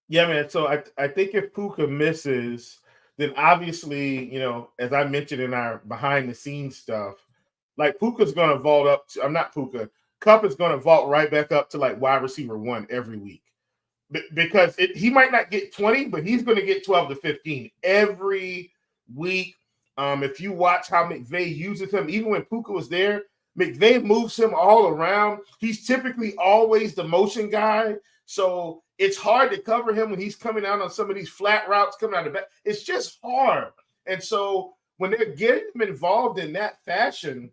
Speaker 2: Yeah, man. So I think if Puka misses, then obviously, as I mentioned in our behind-the-scenes stuff, like Puka's going to vault up. Kupp is going to vault right back up to like wide receiver 1 every week. Because he might not get 20, but he's going to get 12 to 15 every week. If you watch how McVay uses him, even when Puka was there, McVay moves him all around. He's typically always the motion guy. So it's hard to cover him when he's coming out on some of these flat routes coming out of the back. It's just hard. And so when they're getting him involved in that fashion,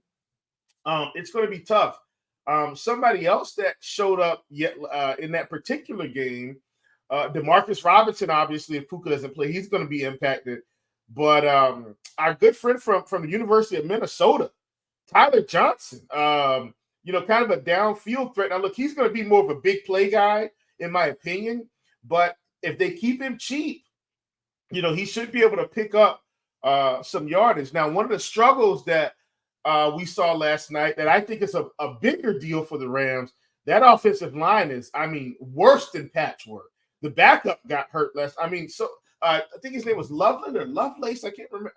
Speaker 2: it's going to be tough. Somebody else that showed up in that particular game, Demarcus Robinson, obviously, if Puka doesn't play, he's going to be impacted. But our good friend from the University of Minnesota, Tyler Johnson, kind of a downfield threat. Now, look, he's going to be more of a big play guy, in my opinion. But if they keep him cheap, he should be able to pick up some yardage. Now, one of the struggles that we saw last night that I think is a bigger deal for the Rams, that offensive line is, worse than patchwork. The backup got hurt I think his name was Loveland or Lovelace. I can't remember.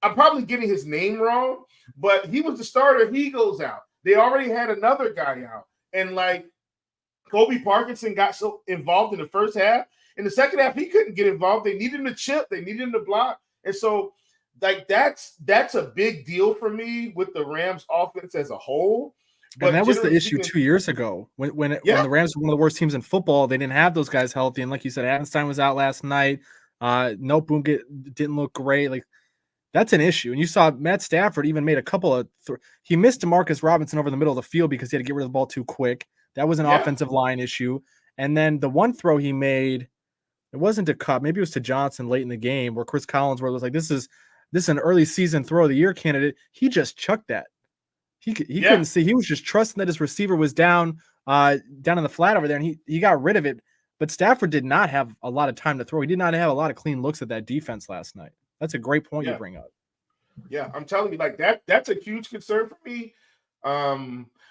Speaker 2: I'm probably getting his name wrong, but he was the starter. He goes out. They already had another guy out. And like Kobe Parkinson got so involved in the first half. In the second half, he couldn't get involved. They needed him to chip. They needed him to block. And so that's a big deal for me with the Rams offense as a whole. But
Speaker 3: and that was the issue 2 years ago when the Rams were one of the worst teams in football. They didn't have those guys healthy. And like you said, Havenstein was out last night. No, Boone didn't look great. Like, that's an issue. And you saw Matt Stafford even made a couple of he missed DeMarcus Robinson over the middle of the field because he had to get rid of the ball too quick. That was an offensive line issue. And then the one throw he made, it wasn't to Kupp, maybe it was to Johnson late in the game where Chris Collinsworth was like, this is an early season throw of the year candidate. He just chucked that. He couldn't see. He was just trusting that his receiver was down in the flat over there, and he got rid of it. But Stafford did not have a lot of time to throw. He did not have a lot of clean looks at that defense last night. That's a great point you bring up.
Speaker 2: Yeah, I'm telling you, like that's a huge concern for me.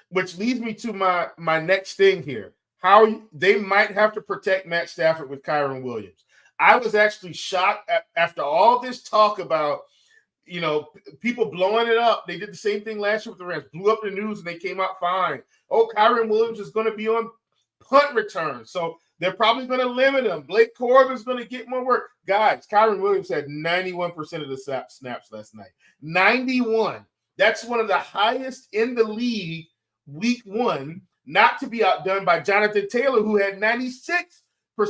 Speaker 2: Which leads me to my next thing here. How they might have to protect Matt Stafford with Kyren Williams. I was actually shocked after all this talk about, people blowing it up. They did the same thing last year with the Rams, blew up the news, and they came out fine. Oh, Kyren Williams is going to be on punt return, so they're probably going to limit him. Blake Corbin's going to get more work. Guys, Kyren Williams had 91% of the snaps last night. 91. That's one of the highest in the league week 1. not to be outdone by Jonathan Taylor, who had 96%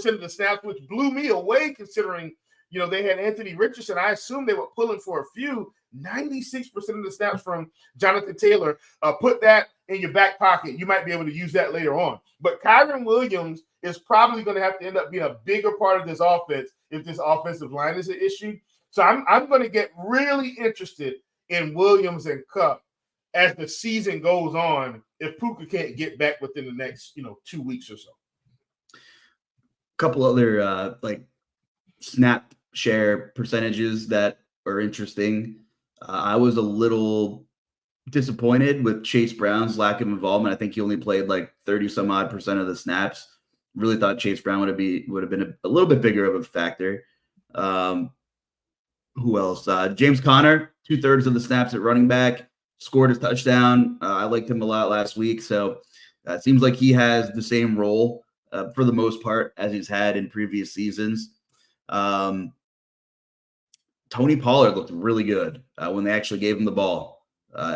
Speaker 2: of the snaps, which blew me away considering, they had Anthony Richardson. I assumed they were pulling for a few. 96% of the snaps from Jonathan Taylor. Put that in your back pocket. You might be able to use that later on. But Kyren Williams is probably going to have to end up being a bigger part of this offense if this offensive line is an issue. So I'm going to get really interested in Williams and Kupp as the season goes on if Puka can't get back within the next 2 weeks or so.
Speaker 1: A couple other snap share percentages that are interesting. I was a little disappointed with Chase Brown's lack of involvement. I think he only played 30 some odd percent of the snaps. Really thought Chase Brown would have been a little bit bigger of a factor. Who else? James Conner, 2/3 of the snaps at running back, scored a touchdown. I liked him a lot last week. So it seems like he has the same role for the most part as he's had in previous seasons. Tony Pollard looked really good when they actually gave him the ball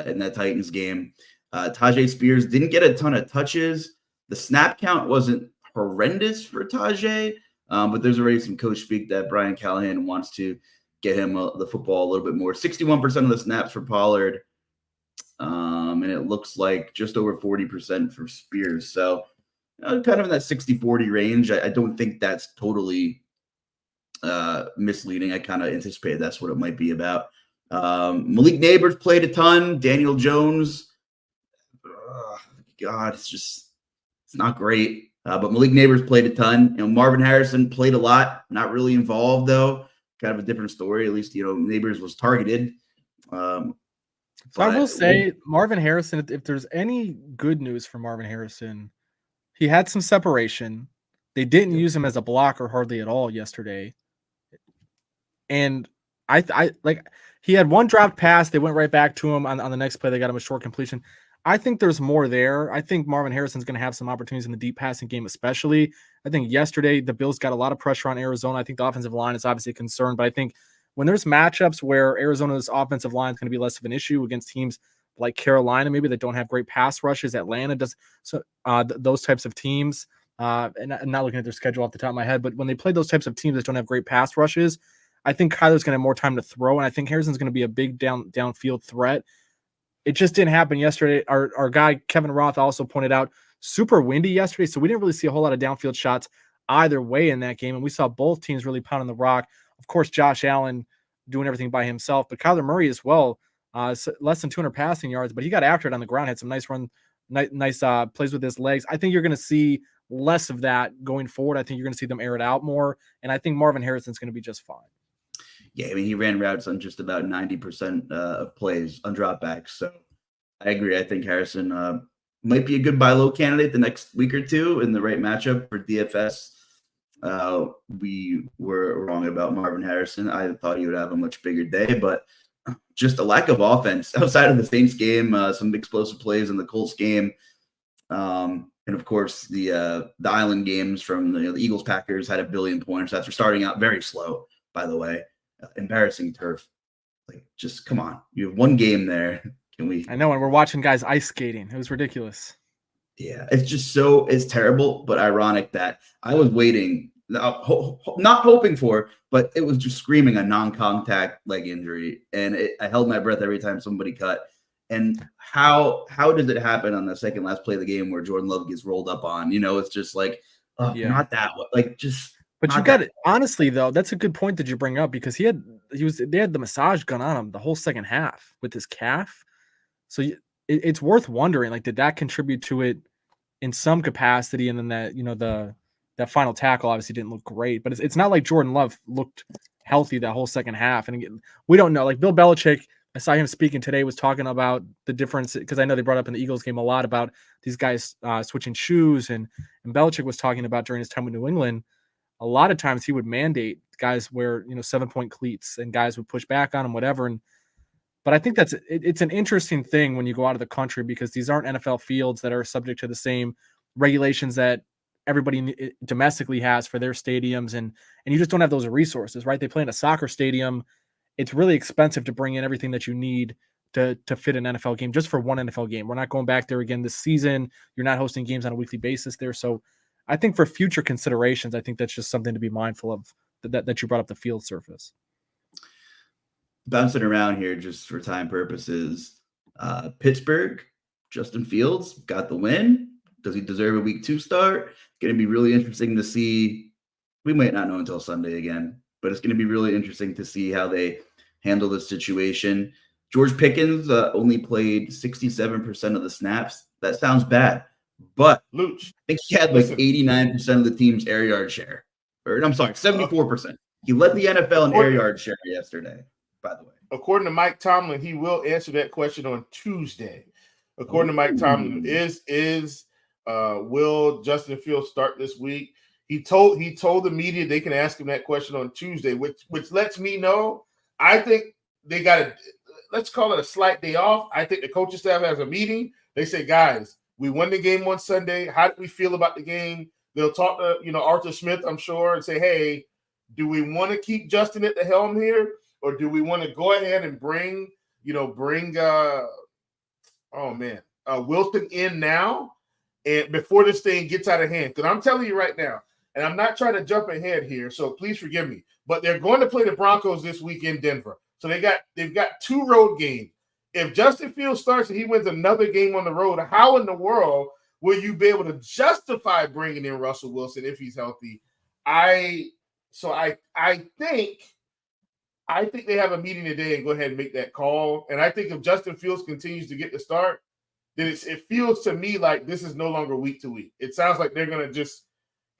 Speaker 1: in that Titans game. Tajay Spears didn't get a ton of touches. The snap count wasn't horrendous for Tajay, but there's already some coach speak that Brian Callahan wants to get him the football a little bit more. 61% of the snaps for Pollard, and it looks like just over 40% for Spears. So kind of in that 60-40 range. I don't think that's totally misleading. I kind of anticipated that's what it might be about. Malik Neighbors played a ton. Daniel Jones, God, it's not great. But Malik Neighbors played a ton. Marvin Harrison played a lot. Not really involved though. Kind of a different story. At least Neighbors was targeted.
Speaker 3: So I will say Marvin Harrison. If there's any good news for Marvin Harrison, he had some separation. They didn't use him as a blocker hardly at all yesterday. And I he had one dropped pass. They went right back to him on the next play. They got him a short completion. I think there's more there. I think Marvin Harrison's going to have some opportunities in the deep passing game, especially. I think yesterday the Bills got a lot of pressure on Arizona. I think the offensive line is obviously a concern, but I think when there's matchups where Arizona's offensive line is going to be less of an issue against teams like Carolina, maybe that don't have great pass rushes, Atlanta does, so those types of teams. And I'm not looking at their schedule off the top of my head, but when they play those types of teams that don't have great pass rushes, I think Kyler's going to have more time to throw, and I think Harrison's going to be a big downfield threat. It just didn't happen yesterday. Our guy, Kevin Roth, also pointed out super windy yesterday, so we didn't really see a whole lot of downfield shots either way in that game, and we saw both teams really pounding the rock. Of course, Josh Allen doing everything by himself, but Kyler Murray as well, less than 200 passing yards, but he got after it on the ground, had some nice plays with his legs. I think you're going to see less of that going forward. I think you're going to see them air it out more, and I think Marvin Harrison's going to be just fine.
Speaker 1: Yeah, I mean, he ran routes on just about 90% of plays on dropbacks. So I agree. I think Harrison might be a good buy low candidate the next week or two in the right matchup for DFS. We were wrong about Marvin Harrison. I thought he would have a much bigger day, but just a lack of offense outside of the Saints game, some explosive plays in the Colts game. And of course, the island games from the Eagles Packers had 1 billion points after starting out very slow, by the way. Embarrassing turf. Just come on. You have one game there. Can we? I
Speaker 3: know, and we're watching guys ice skating. It was ridiculous.
Speaker 1: Yeah, it's terrible, but ironic that I was waiting, not hoping for, but it was just screaming a non-contact leg injury, and I held my breath every time somebody cut. And how does it happen on the second last play of the game where Jordan Love gets rolled up on? It's just not that one.
Speaker 3: But you got it. Honestly, though, that's a good point that you bring up because they had the massage gun on him the whole second half with his calf. So it's worth wondering, did that contribute to it in some capacity? And then that final tackle obviously didn't look great, but it's not like Jordan Love looked healthy that whole second half. And again, we don't know. Bill Belichick, I saw him speaking today, was talking about the difference because I know they brought up in the Eagles game a lot about these guys switching shoes, and Belichick was talking about during his time with New England. A lot of times he would mandate guys wear 7-point cleats and guys would push back on him, whatever. But I think it's an interesting thing when you go out of the country because these aren't NFL fields that are subject to the same regulations that everybody domestically has for their stadiums. And you just don't have those resources, right? They play in a soccer stadium. It's really expensive to bring in everything that you need to fit an NFL game just for one NFL game. We're not going back there again this season. You're not hosting games on a weekly basis there. So I think for future considerations, I think that's just something to be mindful of that you brought up the field surface.
Speaker 1: Bouncing around here just for time purposes. Pittsburgh, Justin Fields got the win. Does he deserve a week 2 start? Going to be really interesting to see. We might not know until Sunday again, but it's going to be really interesting to see how they handle the situation. George Pickens only played 67% of the snaps. That sounds bad, but
Speaker 2: Luch,
Speaker 1: I think he had like 89% of the team's air yard share. Or I'm sorry, 74%. He led the NFL in air yard share yesterday, by the way.
Speaker 2: According to Mike Tomlin, he will answer that question on Tuesday. According to Mike Tomlin, will Justin Fields start this week? He told the media they can ask him that question on Tuesday, which lets me know I think they got to, let's call it a slight day off. I think the coaching staff has a meeting. They say, guys, we won the game on Sunday. How do we feel about the game? They'll talk to Arthur Smith, I'm sure, and say, hey, do we want to keep Justin at the helm here, or do we want to go ahead and bring Wilson in now and before this thing gets out of hand? Because I'm telling you right now, and I'm not trying to jump ahead here, so please forgive me, but they're going to play the Broncos this week in Denver. So they've got 2 road games. If Justin Fields starts and he wins another game on the road, how in the world will you be able to justify bringing in Russell Wilson if he's healthy? I think they have a meeting today and go ahead and make that call. And I think if Justin Fields continues to get the start, then it feels to me like this is no longer week to week. It sounds like they're going to just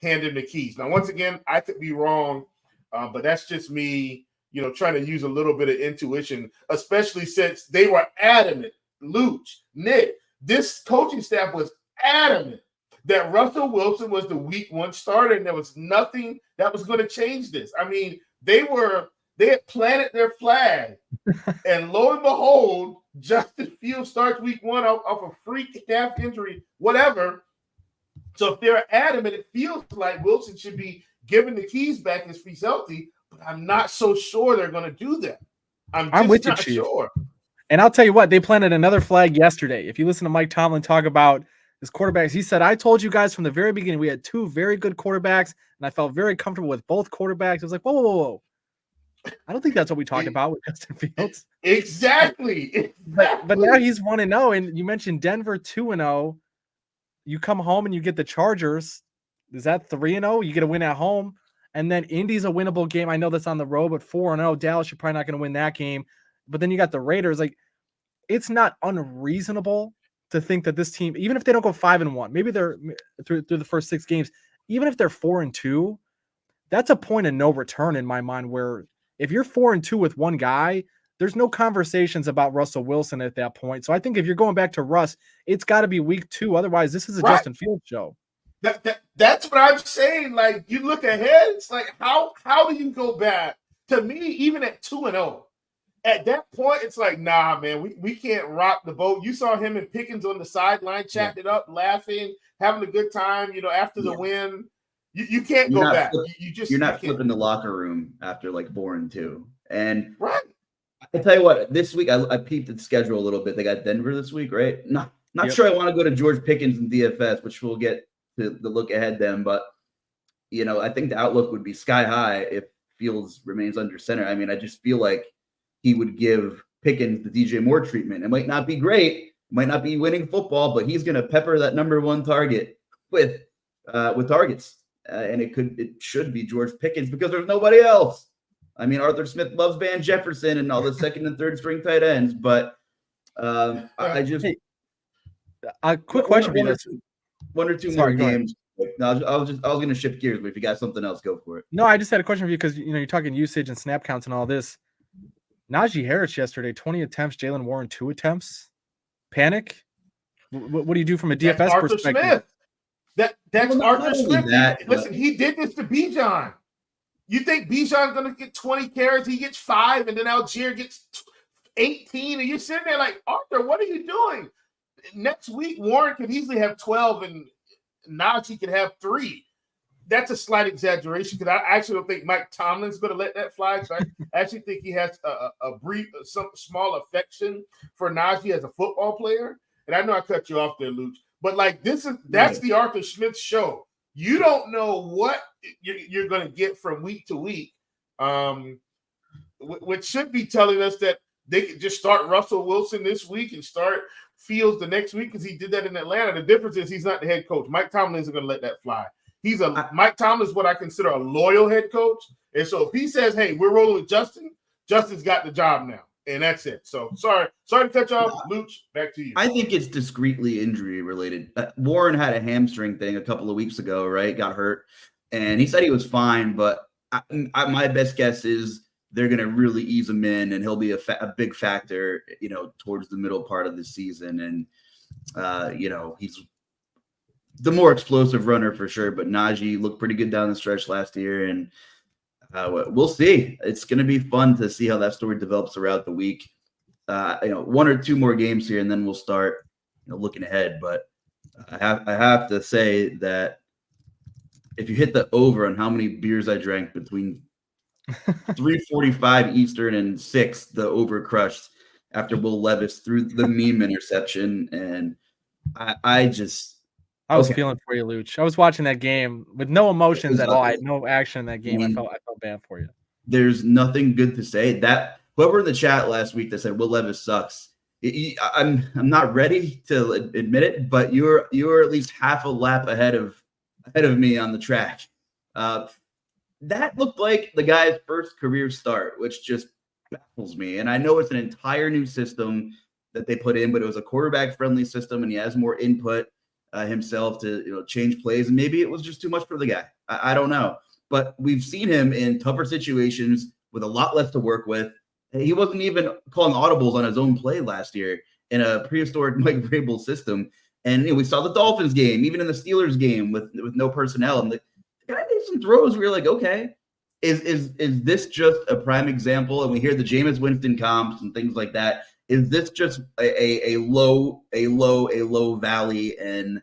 Speaker 2: hand him the keys. Now, once again, I could be wrong, but that's just me, trying to use a little bit of intuition, especially since they were adamant. Luch, Nick, this coaching staff was adamant that Russell Wilson was the week 1 starter, and there was nothing that was going to change this. I mean, they had planted their flag, and lo and behold, Justin Fields starts week 1 off a freak calf injury, whatever. So if they're adamant, it feels like Wilson should be given the keys back if he's healthy, but I'm not so sure they're going to do that. I'm
Speaker 3: with
Speaker 2: not
Speaker 3: you,
Speaker 2: sure.
Speaker 3: And I'll tell you what, they planted another flag yesterday. If you listen to Mike Tomlin talk about his quarterbacks, he said, I told you guys from the very beginning, we had 2 very good quarterbacks, and I felt very comfortable with both quarterbacks. It was like, whoa. I don't think that's what we talked about with Justin Fields.
Speaker 2: Exactly.
Speaker 3: But now he's 1-0, and you mentioned Denver 2-0. You come home and you get the Chargers. Is that 3-0? You get a win at home. And then Indy's a winnable game. I know that's on the road, but 4-0. Dallas, you're probably not going to win that game. But then you got the Raiders. Like, it's not unreasonable to think that this team, even if they don't go 5-1, maybe they're through the first 6 games, even if they're 4-2, that's a point of no return in my mind, where if you're 4-2 with one guy, there's no conversations about Russell Wilson at that point. So I think if you're going back to Russ, it's got to be week 2. Otherwise, this is a Justin Fields show.
Speaker 2: That's what I'm saying. Like, you look ahead, it's like, how do you go back? To me, even at 2-0, at that point, it's like, nah, man, we can't rock the boat. You saw him and Pickens on the sideline, chatting it up, laughing, having a good time, after the win. You can't go back. You're not
Speaker 1: flipping the locker room after like 4-2. And
Speaker 2: right.
Speaker 1: I tell you what, this week I peeped at the schedule a little bit. They got Denver this week, right? Not sure I want to go to George Pickens and DFS, which we'll get to the look ahead then. But I think the outlook would be sky high if Fields remains under center. I mean, I just feel like he would give Pickens the DJ Moore treatment. It might not be great, might not be winning football, but he's going to pepper that number 1 target with targets. And it should be George Pickens because there's nobody else. I mean, Arthur Smith loves Van Jefferson and all the 2nd and 3rd string tight ends, but I just
Speaker 3: a quick question:
Speaker 1: one or two more games. No, I was going to shift gears, but if you got something else, go for it.
Speaker 3: No, I just had a question for you because you're talking usage and snap counts and all this. Najee Harris yesterday, 20 attempts. Jalen Warren, 2 attempts. Panic. What do you do from a DFS perspective?
Speaker 2: Smith. That's Arthur Smith. Listen, he did this to Bijan. You think Bijan's going to get 20 carries? He gets 5, and then Algier gets 18, and you're sitting there like, Arthur, what are you doing? Next week, Warren could easily have 12, and Najee could have 3. that's a slight exaggeration because I actually don't think Mike Tomlin's going to let that fly. So I actually think he has some small affection for Najee as a football player. And I know I cut you off there, Luch, but like that's the Arthur Smith show. You don't know what you're going to get from week to week, which should be telling us that they could just start Russell Wilson this week and start Fields the next week because he did that in Atlanta. The difference is he's not the head coach. Mike Tomlin isn't going to let that fly. Mike Tomlin is what I consider a loyal head coach. And so if he says, hey, we're rolling with Justin, Justin's got the job now. And that's it. So sorry to cut you off. Luch, back to you.
Speaker 1: I think it's discreetly injury related. Warren had a hamstring thing a couple of weeks ago, right? Got hurt. And he said he was fine, but my best guess is they're going to really ease him in, and he'll be a big factor, towards the middle part of the season. And, he's the more explosive runner for sure, but Najee looked pretty good down the stretch last year, and we'll see. It's going to be fun to see how that story develops throughout the week. 1 or 2 more games here, and then we'll start, looking ahead. But I have to say that if you hit the over on how many beers I drank between 3:45 Eastern and 6, the over crushed after Will Levis threw the meme interception, and I
Speaker 3: was feeling for you, Luch. I was watching that game with no emotions at all. I had no action in that game. I felt bad for you.
Speaker 1: There's nothing good to say. That whoever in the chat last week that said Will Levis sucks, I'm not ready to admit it, but you're at least half a lap ahead of me on the track. That looked like the guy's first career start, which just baffles me. And I know it's an entire new system that they put in, but it was a quarterback-friendly system, and he has more input himself to change plays. And maybe it was just too much for the guy. I don't know. But we've seen him in tougher situations with a lot less to work with. He wasn't even calling audibles on his own play last year in a prehistoric Mike Vrabel system. And we saw the Dolphins game, even in the Steelers game with no personnel. And the guy made some throws where you're like, okay, is this just a prime example? And we hear the Jameis Winston comps and things like that. Is this just a low valley? And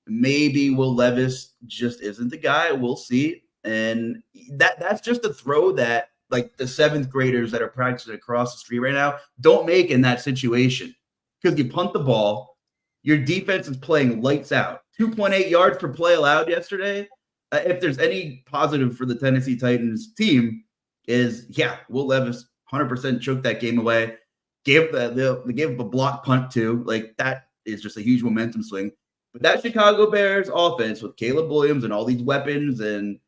Speaker 1: maybe Will Levis just isn't the guy. We'll see. And that's just a throw that like the 7th graders that are practicing across the street right now don't make in that situation. Because you punt the ball, your defense is playing lights out. 2.8 yards per play allowed yesterday. If there's any positive for the Tennessee Titans team is, Will Levis 100% choked that game away. They gave up a block punt too. Like that is just a huge momentum swing. But that Chicago Bears offense with Caleb Williams and all these weapons and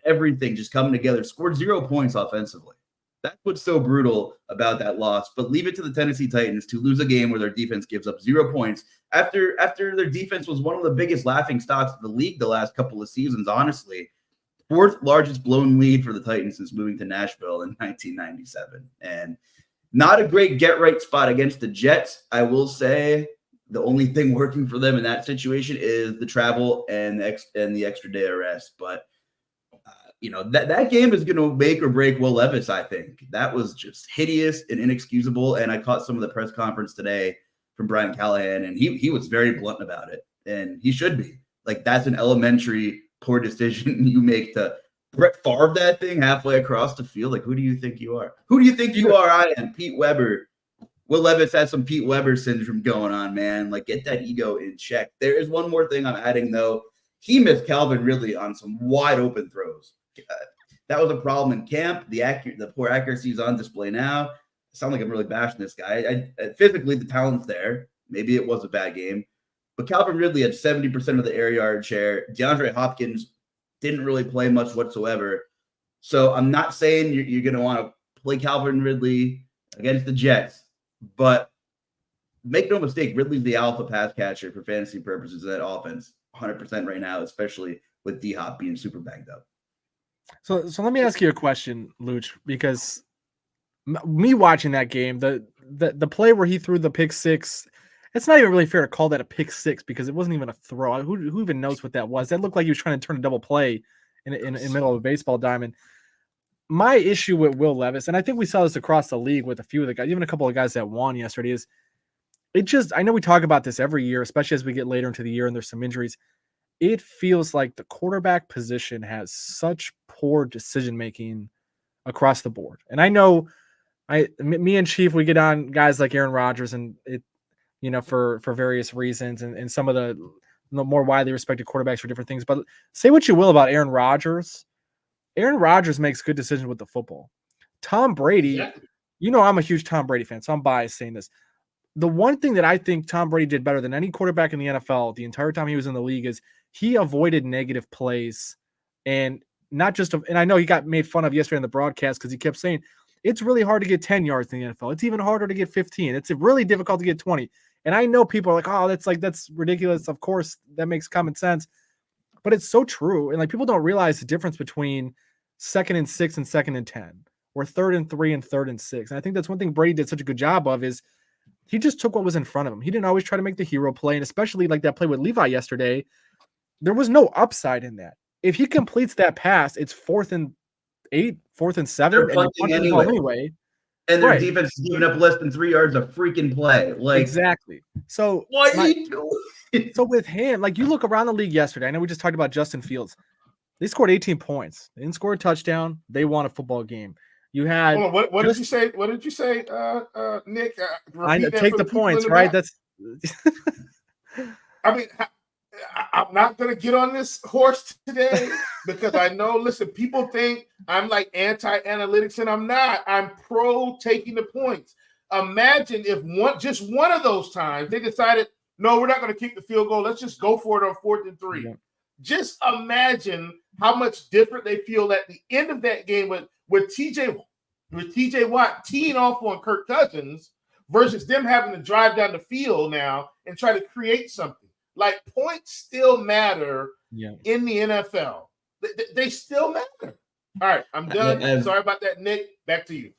Speaker 1: everything just coming together scored 0 points offensively. That's what's so brutal about that loss. But leave it to the Tennessee Titans to lose a game where their defense gives up 0 points after their defense was one of the biggest laughing stocks of the league the last couple of seasons, honestly. 4th largest blown lead for the Titans since moving to Nashville in 1997. And not a great get-right spot against the Jets. I will say the only thing working for them in that situation is the travel and the extra day of rest. But that game is going to make or break Will Levis, I think. That was just hideous and inexcusable. And I caught some of the press conference today from Brian Callahan, and he was very blunt about it. And he should be. Like, that's an elementary poor decision you make to Brett Favre that thing halfway across the field. Like, who do you think you are? Who do you think you are? I am Pete Weber. Will Levis has some Pete Weber syndrome going on, man. Like, get that ego in check. There is one more thing I'm adding, though. He missed Calvin Ridley on some wide open throws. That was a problem in camp. The poor accuracy is on display now. I sound like I'm really bashing this guy. Physically, the talent's there. Maybe it was a bad game. But Calvin Ridley had 70% of the air yard share. DeAndre Hopkins didn't really play much whatsoever. So I'm not saying you're going to want to play Calvin Ridley against the Jets. But make no mistake, Ridley's the alpha pass catcher for fantasy purposes of that offense 100% right now, especially with D-Hop being super banged up.
Speaker 3: So let me ask you a question, Luch, because me watching that game, the play where he threw the pick six, it's not even really fair to call that a pick six because it wasn't even a throw. Who even knows what that was? That looked like he was trying to turn a double play in the middle of a baseball diamond. My issue with Will Levis, and I think we saw this across the league with a few of the guys, even a couple of guys that won yesterday, is I know we talk about this every year, especially as we get later into the year and there's some injuries. it feels like the quarterback position has such poor decision making across the board. And I know me and Chief, we get on guys like Aaron Rodgers and it, for various reasons and some of the more widely respected quarterbacks for different things. But say what you will about Aaron Rodgers. Aaron Rodgers makes good decisions with the football. Tom Brady, I'm a huge Tom Brady fan, so I'm biased saying this. The one thing that I think Tom Brady did better than any quarterback in the NFL the entire time he was in the league is he avoided negative plays. And not just, and I know he got made fun of yesterday in the broadcast because he kept saying, it's really hard to get 10 yards in the NFL. It's even harder to get 15. It's really difficult to get 20. And I know people are like, oh, that's ridiculous. Of course, that makes common sense. But it's so true. And like people don't realize the difference between 2nd and 6 and 2nd and 10 or 3rd and 3 and 3rd and 6. And I think that's one thing Brady did such a good job of is he just took what was in front of him. He didn't always try to make the hero play. And especially like that play with Levi yesterday, there was no upside in that. If he completes that pass, it's 4th and 8, 4th and 7.
Speaker 1: They're punting anyway. And their defense is giving up less than 3 yards a freaking play. Like
Speaker 3: exactly. So
Speaker 1: what are you doing?
Speaker 3: So with him, like you look around the league yesterday. I know we just talked about Justin Fields. They scored 18 points. They didn't score a touchdown. They won a football game. You had
Speaker 2: what did you say? What did you say, Nick?
Speaker 3: I know, take the points, right? That's.
Speaker 2: I mean, I'm not going to get on this horse today because I know. Listen, people think I'm like anti-analytics, and I'm not. I'm pro taking the points. Imagine if just one of those times they decided, no, we're not going to kick the field goal. Let's just go for it on 4th and 3. Yeah. Just imagine how much different they feel at the end of that game with TJ Watt teeing off on Kirk Cousins versus them having to drive down the field now and try to create something. Like points still matter in the NFL. They still matter. All right, I'm done. Sorry about that, Nick. Back to you.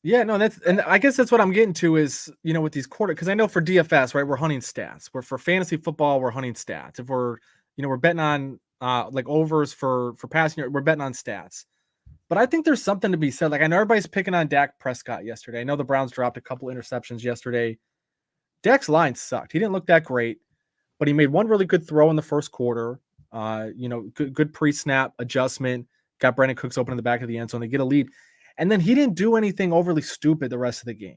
Speaker 3: Yeah, no, and I guess that's what I'm getting to is, with these because I know for DFS, right, we're hunting stats. We're for fantasy football, we're hunting stats. If we're, we're betting on like overs for passing, we're betting on stats. But I think there's something to be said. Like I know everybody's picking on Dak Prescott yesterday. I know the Browns dropped a couple interceptions yesterday. Dak's line sucked. He didn't look that great, but he made one really good throw in the first quarter. Good pre-snap adjustment. Got Brandon Cooks open in the back of the end zone. They get a lead. And then he didn't do anything overly stupid the rest of the game.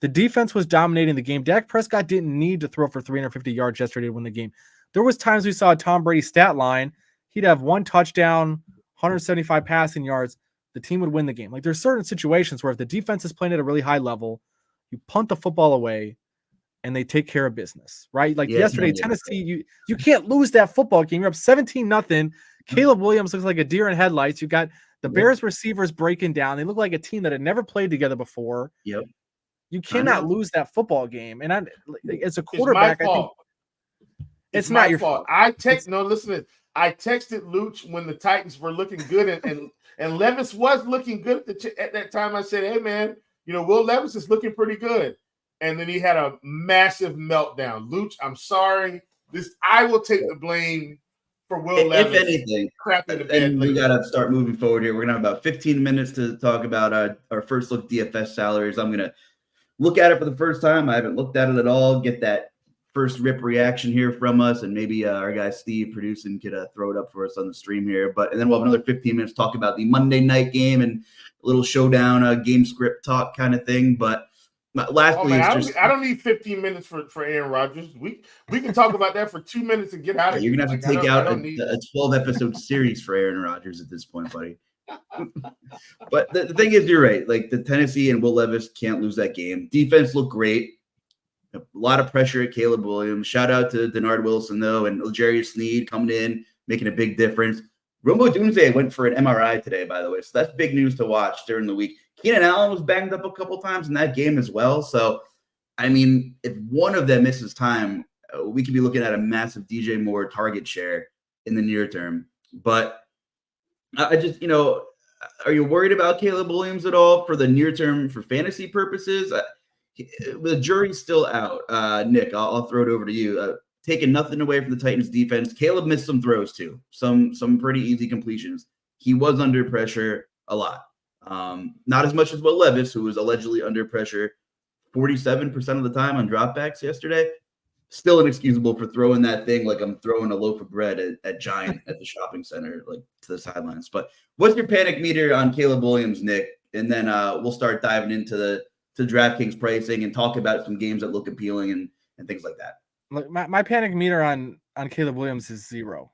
Speaker 3: The defense was dominating the game. Dak Prescott didn't need to throw for 350 yards yesterday to win the game. There was times we saw a Tom Brady stat line. He'd have 1 touchdown, 175 passing yards. The team would win the game. Like there's certain situations where if the defense is playing at a really high level, you punt the football away and they take care of business, right? Like yesterday, Tennessee, you can't lose that football game. You're up 17-0. Caleb Williams looks like a deer in headlights. You got the Bears receivers breaking down. They look like a team that had never played together before.
Speaker 1: Yep.
Speaker 3: You cannot lose that football game. And as a quarterback, I think it's not your fault.
Speaker 2: I texted Luch when the Titans were looking good and Levis was looking good at that time. I said, hey man, Will Levis is looking pretty good. And then he had a massive meltdown. Luch, I'm sorry. I will take the blame for Will Levis.
Speaker 1: If anything, and we got to start moving forward here. We're going to have about 15 minutes to talk about our first look DFS salaries. I'm going to look at it for the first time. I haven't looked at it at all. Get that first rip reaction here from us, and maybe our guy Steve producing could throw it up for us on the stream here. And then we'll have another 15 minutes to talk about the Monday night game and a little showdown, game script talk kind of thing. But lastly,
Speaker 2: I don't need 15 minutes for Aaron Rodgers. We can talk about that for 2 minutes and get out of here.
Speaker 1: You're gonna have to take out a 12 episode series for Aaron Rodgers at this point, buddy. But the thing is, you're right. Like the Tennessee and Will Levis can't lose that game. Defense looked great. A lot of pressure at Caleb Williams. Shout out to Denard Wilson though, and L'Jarius Sneed coming in, making a big difference. Romo Dunze went for an MRI today, by the way. So that's big news to watch during the week. Keenan Allen was banged up a couple times in that game as well. So, I mean, if one of them misses time, we could be looking at a massive DJ Moore target share in the near term. But I just, are you worried about Caleb Williams at all for the near term for fantasy purposes? The jury's still out. Nick, I'll throw it over to you. Taking nothing away from the Titans defense. Caleb missed some throws too. Some pretty easy completions. He was under pressure a lot. Not as much as Will Levis, who was allegedly under pressure 47% of the time on dropbacks yesterday. still inexcusable for throwing that thing like I'm throwing a loaf of bread at Giant at the shopping center, like to the sidelines. But what's your panic meter on Caleb Williams, Nick? And then we'll start diving into the DraftKings pricing and talk about some games that look appealing and things like that.
Speaker 3: Look, my panic meter on Caleb Williams is 0.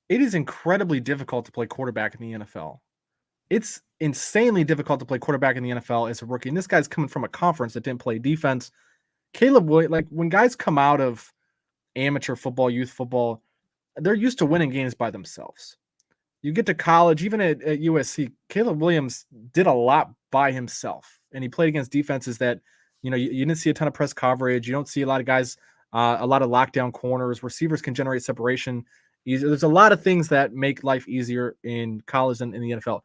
Speaker 3: It is incredibly difficult to play quarterback in the NFL. It's insanely difficult to play quarterback in the NFL as a rookie. And this guy's coming from a conference that didn't play defense. Caleb Williams, like when guys come out of amateur football, youth football, they're used to winning games by themselves. You get to college, even at USC, Caleb Williams did a lot by himself. And he played against defenses that, you didn't see a ton of press coverage. You don't see a lot of guys, a lot of lockdown corners. Receivers can generate separation. There's a lot of things that make life easier in college than in the NFL.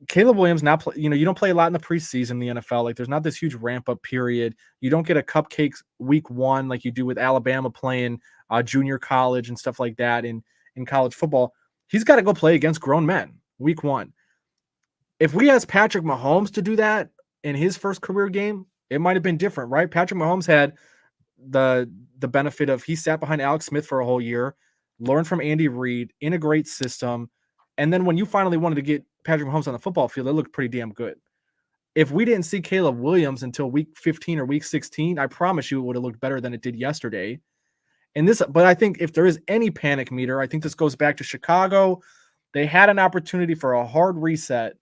Speaker 3: Caleb Williams now, you don't play a lot in the preseason in the NFL. Like there's not this huge ramp up period. You don't get a cupcakes week 1 like you do with Alabama playing junior college and stuff like that in college football. He's got to go play against grown men week 1. If we asked Patrick Mahomes to do that in his first career game, it might have been different, right? Patrick Mahomes had the benefit of he sat behind Alex Smith for a whole year, learned from Andy Reid in a great system. And then when you finally wanted to get Patrick Mahomes on the football field, it looked pretty damn good. If we didn't see Caleb Williams until week 15 or week 16, I promise you it would have looked better than it did yesterday. But I think if there is any panic meter, I think this goes back to Chicago. They had an opportunity for a hard reset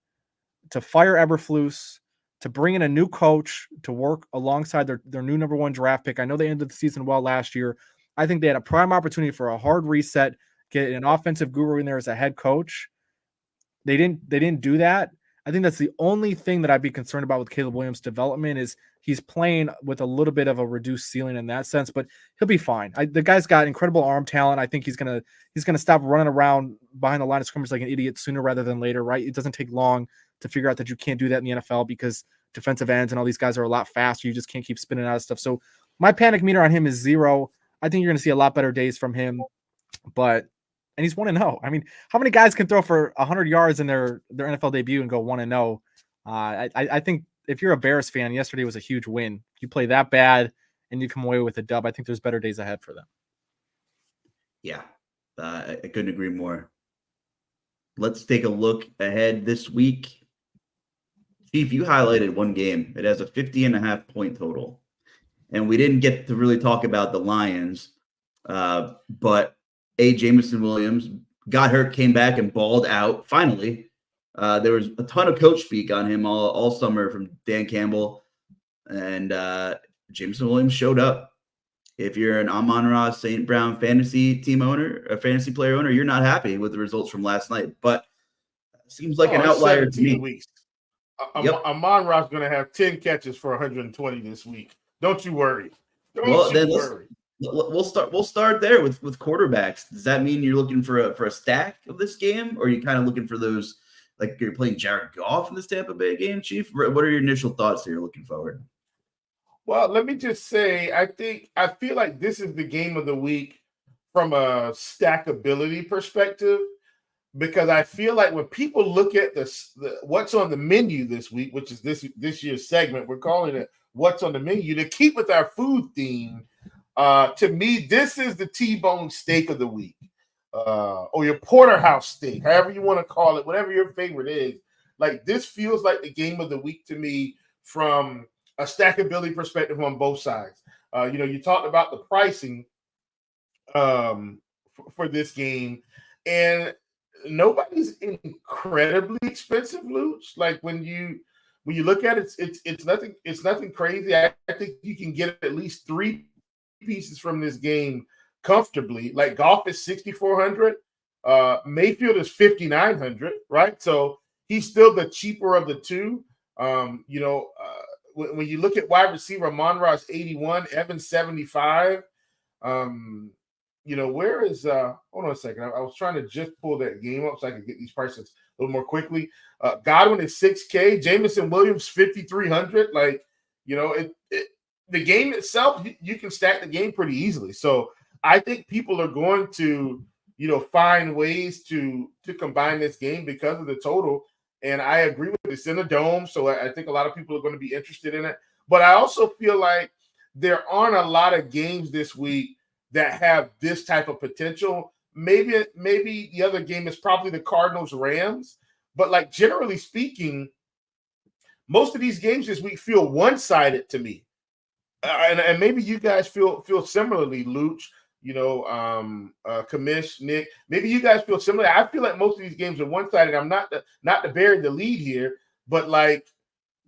Speaker 3: to fire Eberflus, to bring in a new coach to work alongside their new number 1 draft pick. I know they ended the season well last year. I think they had a prime opportunity for a hard reset, get an offensive guru in there as a head coach. They didn't do that. I think that's the only thing that I'd be concerned about with Caleb Williams' development is he's playing with a little bit of a reduced ceiling in that sense, but he'll be fine. The guy's got incredible arm talent. I think he's gonna stop running around behind the line of scrimmage like an idiot sooner rather than later, right? It doesn't take long to figure out that you can't do that in the NFL because defensive ends and all these guys are a lot faster. You just can't keep spinning out of stuff. So my panic meter on him is 0. I think you're going to see a lot better days from him, and he's 1-0. I mean, how many guys can throw for 100 yards in their NFL debut and go 1-0? I think if you're a Bears fan, yesterday was a huge win. You play that bad and you come away with a dub. I think there's better days ahead for them.
Speaker 1: Yeah, I couldn't agree more. Let's take a look ahead this week. Chief, you highlighted one game. It has a 50.5 point total. And we didn't get to really talk about the Lions, but Jameson Williams got hurt, came back, and balled out. Finally, there was a ton of coach speak on him all summer from Dan Campbell, and Jameson Williams showed up. If you're an Amon-Ra St. Brown fantasy team owner, a fantasy player owner, you're not happy with the results from last night, but seems like an outlier to me.
Speaker 2: Weeks. Amon-Ra's going to have 10 catches for 120 this week. Don't you worry. Don't you worry.
Speaker 1: We'll start there with quarterbacks. Does that mean you're looking for a stack of this game, or are you kind of looking for those like you're playing Jared Goff in this Tampa Bay game, Chief? What are your initial thoughts that you're looking forward?
Speaker 2: Well, let me just say, I feel like this is the game of the week from a stackability perspective, because I feel like when people look at what's on the menu this week, which is this year's segment, we're calling it What's on the Menu, to keep with our food theme. To me, this is the T-bone steak of the week, or your porterhouse steak, however you want to call it, whatever your favorite is. Like, this feels like the game of the week to me from a stackability perspective on both sides. You talked about the pricing for this game, and nobody's incredibly expensive, Luch. Like when you look at it, it's nothing crazy. I think you can get at least 3 pieces from this game comfortably. Like Goff is 6,400, Mayfield is 5,900, right? So he's still the cheaper of the two. When you look at wide receiver, Amon-Ra is 81, Evans 75. Where is hold on a second. I was trying to just pull that game up so I could get these prices a little more quickly. Godwin is 6K, Jameson Williams 5,300. Like, the game itself, you can stack the game pretty easily. So I think people are going to, find ways to combine this game because of the total. And I agree with this in the dome. So I think a lot of people are going to be interested in it. But I also feel like there aren't a lot of games this week that have this type of potential. Maybe the other game is probably the Cardinals-Rams, but like generally speaking, most of these games this week feel one-sided to me. And maybe you guys feel similarly, Luch, Kamish, Nick. Maybe you guys feel similar. I feel like most of these games are one-sided. I'm not to bury the lead here, but like,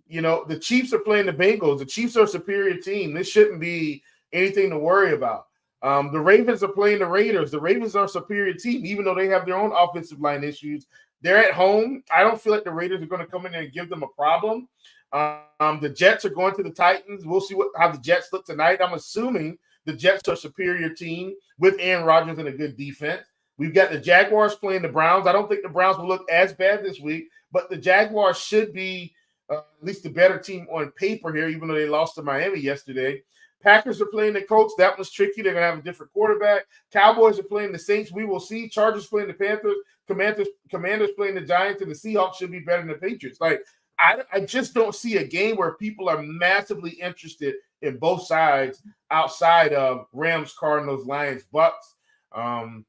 Speaker 2: the Chiefs are playing the Bengals. The Chiefs are a superior team. This shouldn't be anything to worry about. The Ravens are playing the Raiders. The Ravens are a superior team, even though they have their own offensive line issues. They're at home. I don't feel like the Raiders are going to come in there and give them a problem. The Jets are going to the Titans. We'll see how the Jets look tonight. I'm assuming the Jets are a superior team with Aaron Rodgers and a good defense. We've got the Jaguars playing the Browns. I don't think the Browns will look as bad this week, but the Jaguars should be at least the better team on paper here, even though they lost to Miami yesterday. Packers are playing the Colts. That was tricky. They're going to have a different quarterback. Cowboys are playing the Saints. We will see. Chargers playing the Panthers. Commanders playing the Giants, and the Seahawks should be better than the Patriots. Like, I just don't see a game where people are massively interested in both sides outside of Rams, Cardinals, Lions, Bucks. And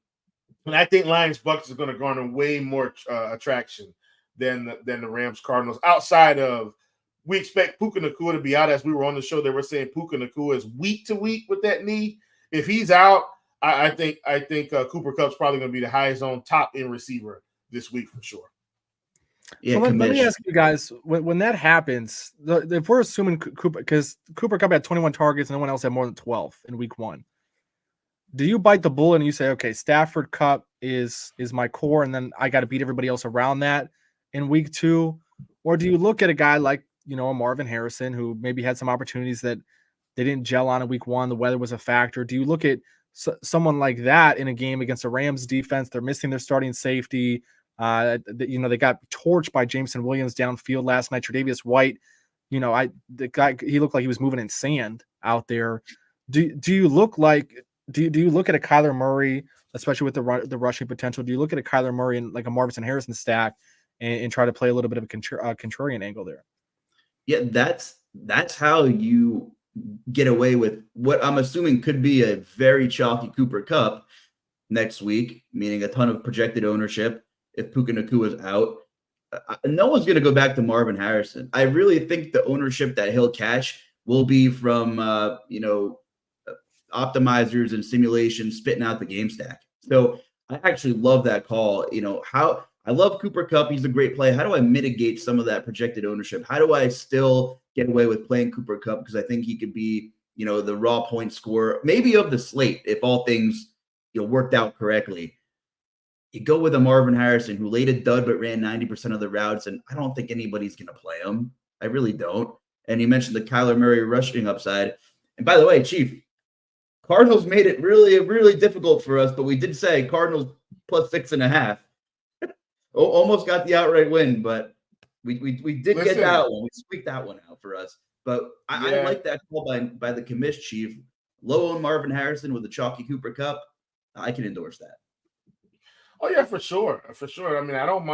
Speaker 2: I think Lions, Bucks is going to garner way more attraction than the Rams, Cardinals. Outside of, we expect Puka Nacua to be out. As we were on the show, they were saying Puka Nacua is week to week with that knee. If he's out, I think Cooper Kupp's probably going to be the highest on top end receiver this week for sure.
Speaker 3: Yeah, so let me ask you guys, when that happens, if we're assuming Cooper, because Cooper Kupp had 21 targets and no one else had more than 12 in week 1, do you bite the bullet and you say, okay, Stafford, Kupp is my core, and then I got to beat everybody else around that in week 2? Or do you look at a guy like, a Marvin Harrison, who maybe had some opportunities that they didn't gel on in week 1, the weather was a factor? Do you look at someone like that in a game against a Rams defense? They're missing their starting safety. They got torched by Jameson Williams downfield last night. Tre'Davious White, the guy, he looked like he was moving in sand out there. Do you look at a Kyler Murray, especially with the rushing potential? Do you look at a Kyler Murray and like a Marvin Harrison stack and try to play a little bit of a contrarian angle there?
Speaker 1: Yeah, that's how you get away with what I'm assuming could be a very chalky Cooper Kupp next week, meaning a ton of projected ownership. If Puka Nacua is out, no one's going to go back to Marvin Harrison. I really think the ownership that he'll catch will be from, optimizers and simulations spitting out the game stack. So I actually love that call. I love Cooper Kupp. He's a great play. How do I mitigate some of that projected ownership? How do I still get away with playing Cooper Kupp? Because I think he could be, the raw point scorer, maybe of the slate, if all things, worked out correctly. You go with a Marvin Harrison who laid a dud but ran 90% of the routes, and I don't think anybody's going to play him. I really don't. And you mentioned the Kyler Murray rushing upside. And by the way, Chief, Cardinals made it really, really difficult for us, but we did say Cardinals plus 6.5. Almost got the outright win, but we did get that one. We squeaked that one out for us. But I like that call by the commish, Chief. Low on Marvin Harrison with a chalky Cooper Kupp. I can endorse that.
Speaker 2: Oh yeah, for sure. I mean, I don't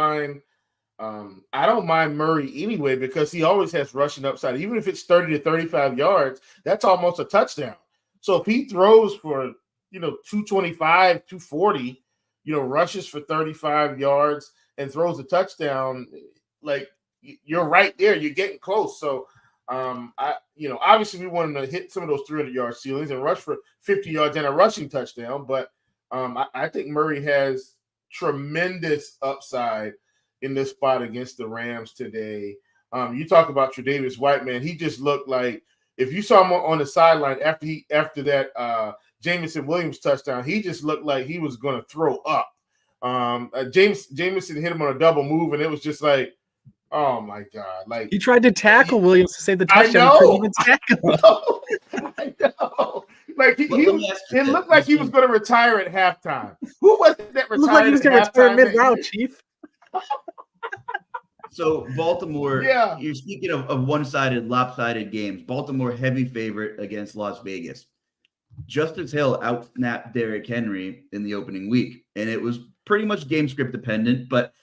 Speaker 2: mind Murray anyway, because he always has rushing upside. Even if it's 30 to 35 yards, that's almost a touchdown. So if he throws for 225, 240, rushes for 35 yards and throws a touchdown, like, you're right there. You're getting close. So obviously we want him to hit some of those 300-yard ceilings and rush for 50 yards and a rushing touchdown. But I think Murray has tremendous upside in this spot against the Rams today. You talk about Tre'Davious White, man. He just looked like, if you saw him on the sideline after that Jameson Williams touchdown, he just looked like he was going to throw up. Jameson hit him on a double move, and it was just like, oh my God! Like,
Speaker 3: he tried to tackle Williams to save the touchdown. He couldn't even tackle him.
Speaker 2: I know. Like it looked like he was going to retire at halftime. Who was it that retired? It looked like he was going to retire
Speaker 3: mid-round, Chief.
Speaker 1: So Baltimore, you're speaking of one-sided, lopsided games. Baltimore heavy favorite against Las Vegas. Justice Hill outsnapped Derrick Henry in the opening week, and it was pretty much game script dependent. But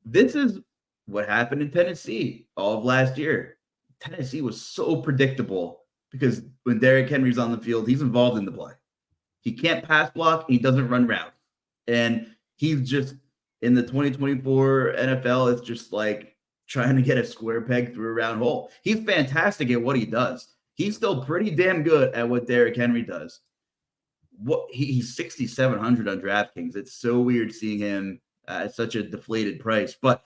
Speaker 1: this is what happened in Tennessee all of last year. Tennessee was so predictable because when Derrick Henry's on the field, he's involved in the play. He can't pass block. He doesn't run routes. And he's just in the 2024 NFL, it's just like trying to get a square peg through a round hole. He's fantastic at what he does. He's still pretty damn good at what Derrick Henry does. He's 6,700 on DraftKings. It's so weird seeing him at such a deflated price. But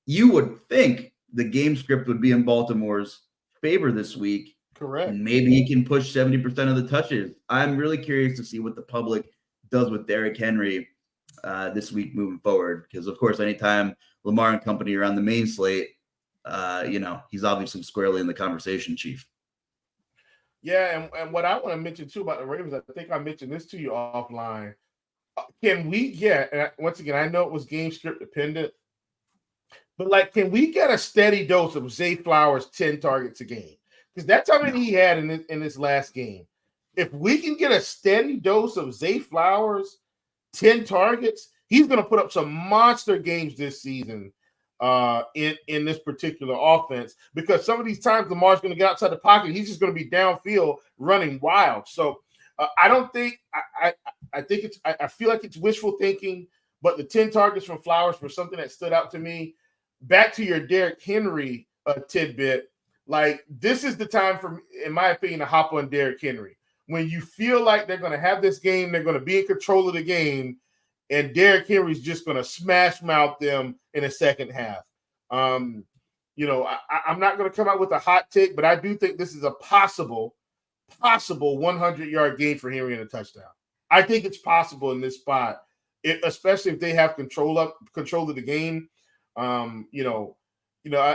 Speaker 1: you would think the game script would be in Baltimore's favor this week.
Speaker 2: Correct.
Speaker 1: And maybe he can push 70% of the touches. I'm really curious to see what the public does with Derrick Henry this week moving forward. Because, of course, anytime Lamar and company are on the main slate, he's obviously squarely in the conversation, Chief.
Speaker 2: Yeah, and what I want to mention, too, about the Ravens, I think I mentioned this to you offline. Can we get, and once again, I know it was game script dependent, but, can we get a steady dose of Zay Flowers 10 targets a game? Because that's how many he had in this last game. If we can get a steady dose of Zay Flowers, 10 targets, he's going to put up some monster games this season in this particular offense. Because some of these times Lamar's going to get outside the pocket, he's just going to be downfield running wild. So I don't think I think I feel like it's wishful thinking, but the 10 targets from Flowers were something that stood out to me. Back to your Derrick Henry tidbit. This is the time for, in my opinion, to hop on Derrick Henry. When you feel like they're going to have this game, they're going to be in control of the game, and Derrick Henry's just going to smash mouth them in the second half. I'm not going to come out with a hot take, but I do think this is a possible 100-yard game for Henry and a touchdown. I think it's possible in this spot, especially if they have control of the game. I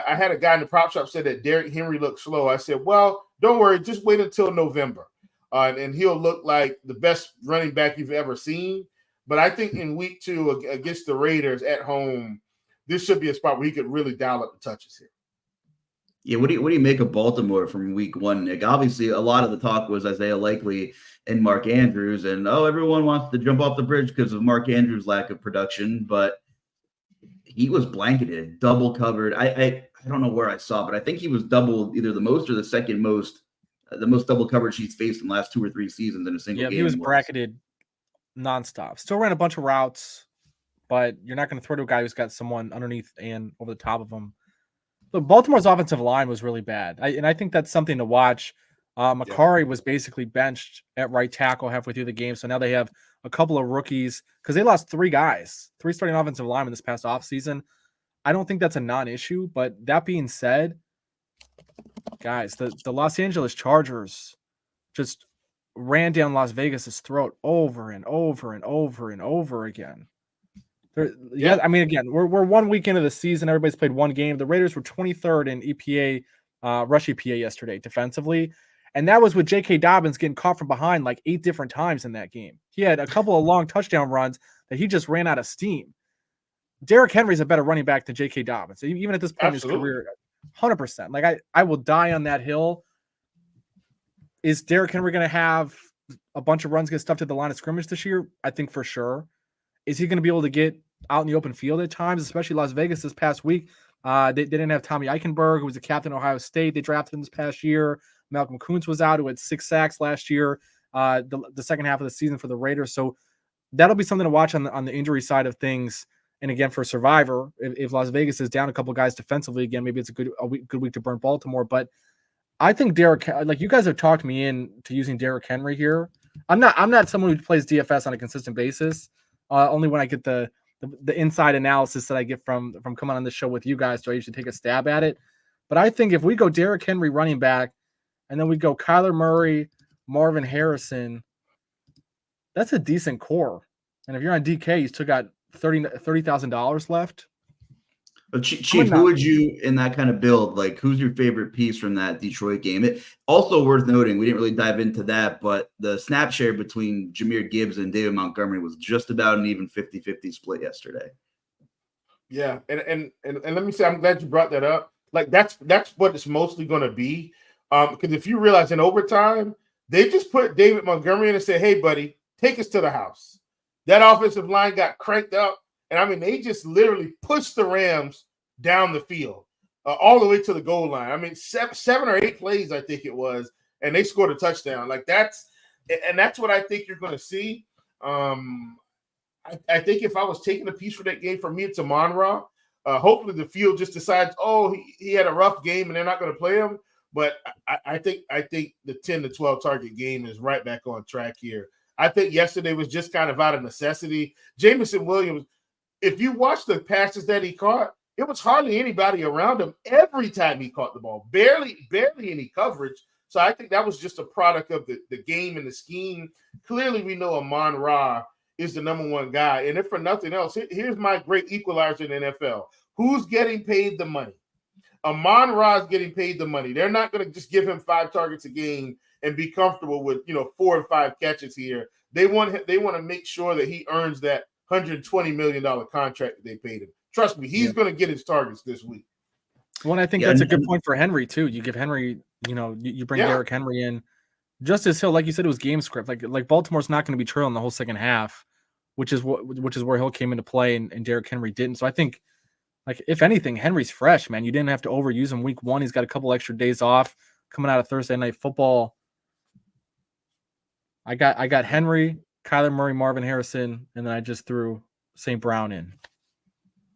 Speaker 2: had a guy in the prop shop said that Derrick Henry looked slow. I said, well, don't worry. Just wait until November. And he'll look like the best running back you've ever seen. But I think in week 2 against the Raiders at home, this should be a spot where he could really dial up the touches here.
Speaker 1: Yeah, what do you make of Baltimore from week 1, Nick? Obviously, a lot of the talk was Isaiah Likely and Mark Andrews. And, everyone wants to jump off the bridge because of Mark Andrews' lack of production. But he was blanketed, double covered. I don't know where I saw, but I think he was double, either the most or the second most, the most double coverage he's faced in the last 2 or 3 seasons in a single game.
Speaker 3: Yeah, he was bracketed nonstop. Still ran a bunch of routes, but you're not going to throw to a guy who's got someone underneath and over the top of him. Look, Baltimore's offensive line was really bad. I think that's something to watch. Makari was basically benched at right tackle halfway through the game. So now they have a couple of rookies because they lost 3 starting offensive linemen this past offseason. I don't think that's a non-issue. But that being said, guys, the Los Angeles Chargers just ran down Las Vegas's throat over and over and over and over again. Yeah, I mean, again, we're 1 week into the season. Everybody's played 1 game. The Raiders were 23rd in EPA, rush EPA yesterday defensively. And that was with J.K. Dobbins getting caught from behind 8 different times in that game. He had a couple of long touchdown runs that he just ran out of steam. Derrick Henry's a better running back than J.K. Dobbins, even at this point in his career. 100%. I will die on that hill. Is Derrick Henry going to have a bunch of runs get stuffed at the line of scrimmage this year? I think for sure. Is he going to be able to get out in the open field at times, especially Las Vegas this past week? They didn't have Tommy Eichenberg, who was a captain of Ohio State. They drafted him this past year. Malcolm Kuntz was out, who had 6 sacks last year, the second half of the season for the Raiders. So that'll be something to watch on the injury side of things. And again, for Survivor, if Las Vegas is down a couple guys defensively, again, maybe it's a good week to burn Baltimore. But I think Derrick, you guys have talked me into using Derrick Henry here. I'm not someone who plays DFS on a consistent basis. Only when I get the inside analysis that I get from coming on the show with you guys, do I usually take a stab at it. But I think if we go Derrick Henry running back, and then we go Kyler Murray, Marvin Harrison, that's a decent core. And if you're on DK, you still got $30,000 left.
Speaker 1: But Chief, who would you in that kind of build? Who's your favorite piece from that Detroit game? It also worth noting, we didn't really dive into that, but the snap share between Jahmyr Gibbs and David Montgomery was just about an even 50-50 split yesterday.
Speaker 2: Yeah, and let me say, I'm glad you brought that up. That's what it's mostly going to be. Because if you realize in overtime, they just put David Montgomery in and said, hey, buddy, take us to the house. That offensive line got cranked up. And, I mean, they just literally pushed the Rams down the field all the way to the goal line. I mean, seven or eight plays, I think it was. and they scored a touchdown. Like that's what I think you're going to see. I think if I was taking a piece for that game, for me, it's Amon-Ra. Hopefully the field just decides, he had a rough game and they're not going to play him. But I think the 10 to 12 target game is right back on track here. I think yesterday was just kind of out of necessity. Jameson Williams, if you watch the passes that he caught, it was hardly anybody around him every time he caught the ball. Barely any coverage. So I think that was just a product of the game and the scheme. Clearly, we know Amon-Ra is the number one guy. And if for nothing else, here's my great equalizer in the NFL. Who's getting paid the money? Amon-Ra is getting paid the money. They're not going to just give him 5 targets a game and be comfortable with 4 or 5 catches here. They want to make sure that he earns that $120 million contract that they paid him. Trust me, he's going to get his targets this week.
Speaker 3: Well, and I think that's a good point for Henry too. You give Henry, you bring Derrick Henry in. Justice Hill, like you said, it was game script. Like Baltimore's not going to be trailing the whole second half, which is where Hill came into play, and Derrick Henry didn't. So I think, like, if anything, Henry's fresh, man. You didn't have to overuse him week 1. He's got a couple extra days off coming out of Thursday Night Football. I got Henry, Kyler Murray, Marvin Harrison, and then I just threw St. Brown in.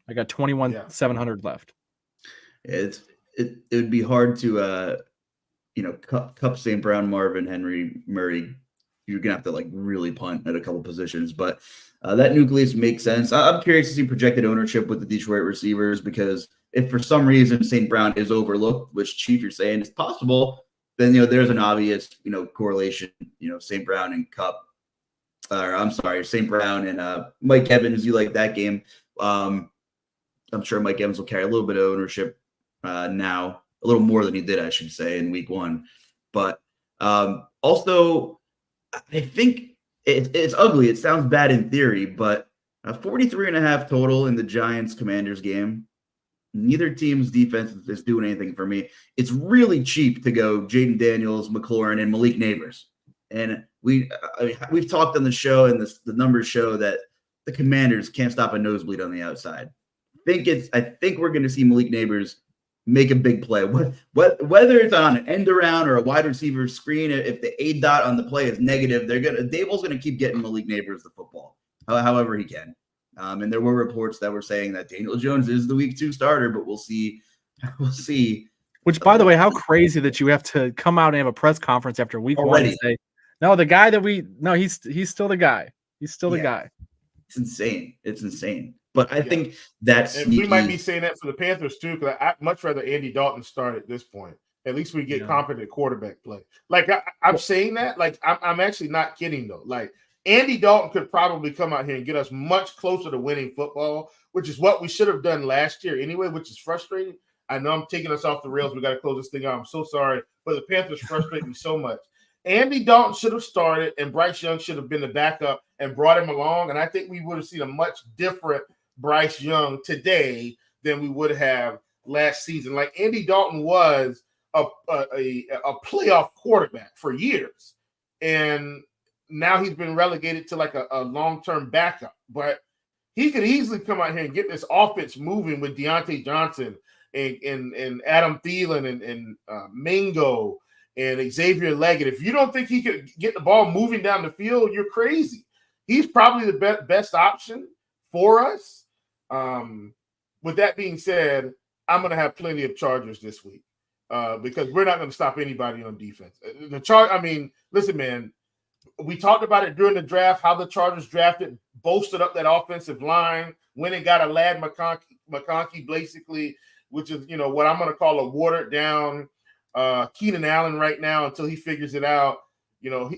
Speaker 3: I got 700 left.
Speaker 1: It would be hard to cup St. Brown, Marvin, Henry, Murray. You're gonna have to like really punt at a couple positions, but that nucleus makes sense. I'm curious to see projected ownership with the Detroit receivers, because if for some reason St. Brown is overlooked, which Chief you're saying is possible, then there's an obvious correlation. St. Brown and St. Brown and Mike Evans. You like that game? I'm sure Mike Evans will carry a little bit of ownership now, a little more than he did, I should say, in week 1. But also, I think it's ugly. It sounds bad in theory, but 43.5 total in the Giants-Commanders game. Neither team's defense is doing anything for me. It's really cheap to go Jaden Daniels, McLaurin, and Malik Neighbors. And we've talked on the show, and the numbers show that the Commanders can't stop a nosebleed on the outside. I think we're going to see Malik Neighbors make a big play. Whether it's on an end around or a wide receiver screen, if the A dot on the play is negative, Daboll's going to keep getting Malik Neighbors the football, however he can. And there were reports that were saying that Daniel Jones is the week 2 starter, but we'll see. We'll see.
Speaker 3: Which, by the way, how crazy that you have to come out and have a press conference after week
Speaker 1: already.
Speaker 3: 1 and say, no, the guy he's still the guy. He's still the guy.
Speaker 1: It's insane. But I think that's
Speaker 2: we might be saying that for the Panthers too, because I'd much rather Andy Dalton start at this point. At least we get competent quarterback play. Like I'm saying that, like I'm actually not kidding though. Like Andy Dalton could probably come out here and get us much closer to winning football, which is what we should have done last year anyway, which is frustrating. I know I'm taking us off the rails. We got to close this thing out. I'm so sorry, but the Panthers frustrate me so much. Andy Dalton should have started, and Bryce Young should have been the backup and brought him along. And I think we would have seen a much different Bryce Young today than we would have last season. Like Andy Dalton was a playoff quarterback for years, and now he's been relegated to like a long-term backup. But he could easily come out here and get this offense moving with Deontay Johnson and Adam Thielen and Mingo and Xavier Leggett. If you don't think he could get the ball moving down the field, you're crazy. He's probably the best option for us. With that being said, I'm going to have plenty of Chargers this week because we're not going to stop anybody on defense. Listen, man, we talked about it during the draft, how the Chargers drafted, bolstered up that offensive line, when it got a Lad McConkey, basically, which is, what I'm going to call a watered down Keenan Allen right now until he figures it out.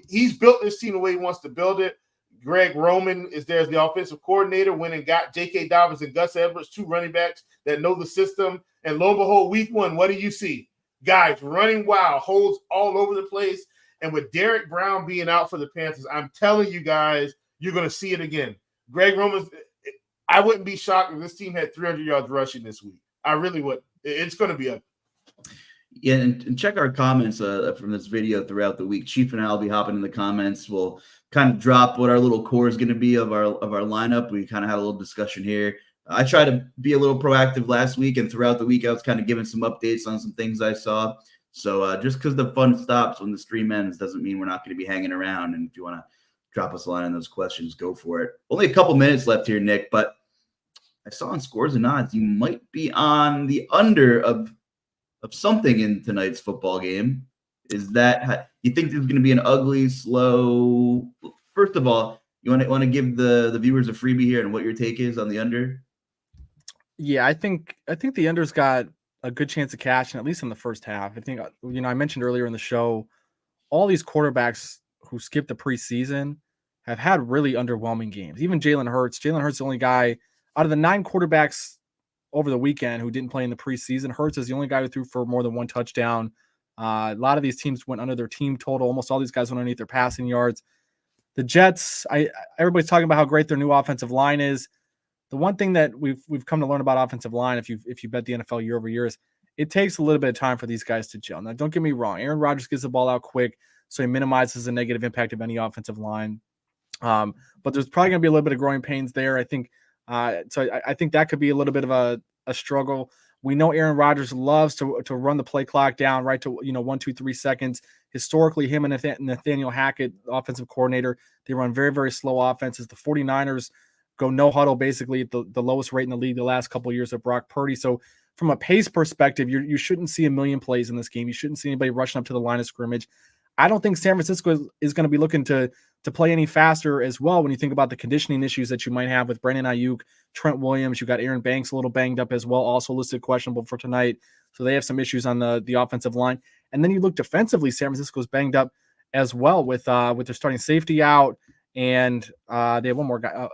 Speaker 2: He's built this team the way he wants to build it. Greg Roman is there as the offensive coordinator, went and got J.K. Dobbins and Gus Edwards, 2 running backs that know the system. And lo and behold, week 1, what do you see? Guys running wild, holes all over the place. And with Derek Brown being out for the Panthers, I'm telling you guys, you're going to see it again. Greg Roman, I wouldn't be shocked if this team had 300 yards rushing this week. I really would. It's going to be a
Speaker 1: Yeah, and check our comments from this video throughout the week. Chief and I will be hopping in the comments. We'll kind of drop what our little core is going to be of our lineup. We kind of had a little discussion here. I tried to be a little proactive last week, and throughout the week, I was kind of giving some updates on some things I saw. So just because the fun stops when the stream ends doesn't mean we're not going to be hanging around. And if you want to drop us a line on those questions, go for it. Only a couple minutes left here, Nick, but I saw on Scores and Odds you might be on the under of something in tonight's football game. Is that you think there's going to be an ugly, slow? First of all, you want to give the viewers a freebie here and what your take is on the under?
Speaker 3: Yeah, I think the under's got a good chance of cashing, at least in the first half. I think, I mentioned earlier in the show, all these quarterbacks who skipped the preseason have had really underwhelming games. Even Jalen Hurts. Jalen Hurts is the only guy out of the 9 quarterbacks over the weekend who didn't play in the preseason. Hurts is the only guy who threw for more than 1 touchdown. A lot of these teams went under their team total. Almost all these guys went underneath their passing yards. The Jets, everybody's talking about how great their new offensive line is. The one thing that we've come to learn about offensive line, if you bet the NFL year over year, is it takes a little bit of time for these guys to gel. Now, don't get me wrong. Aaron Rodgers gets the ball out quick, so he minimizes the negative impact of any offensive line. But there's probably going to be a little bit of growing pains there. I think I think that could be a little bit of a struggle. We know Aaron Rodgers loves to run the play clock down right to 1, 2, 3 seconds. Historically, him and Nathaniel Hackett, offensive coordinator, they run very, very slow offenses. The 49ers go no huddle basically at the lowest rate in the league the last couple of years of Brock Purdy. So from a pace perspective, you shouldn't see a million plays in this game. You shouldn't see anybody rushing up to the line of scrimmage. I don't think San Francisco is going to be looking to play any faster as well when you think about the conditioning issues that you might have with Brandon Ayuk, Trent Williams. You got Aaron Banks a little banged up as well, also listed questionable for tonight. So they have some issues on the offensive line. And then you look defensively, San Francisco's banged up as well with their starting safety out, and they have one more guy,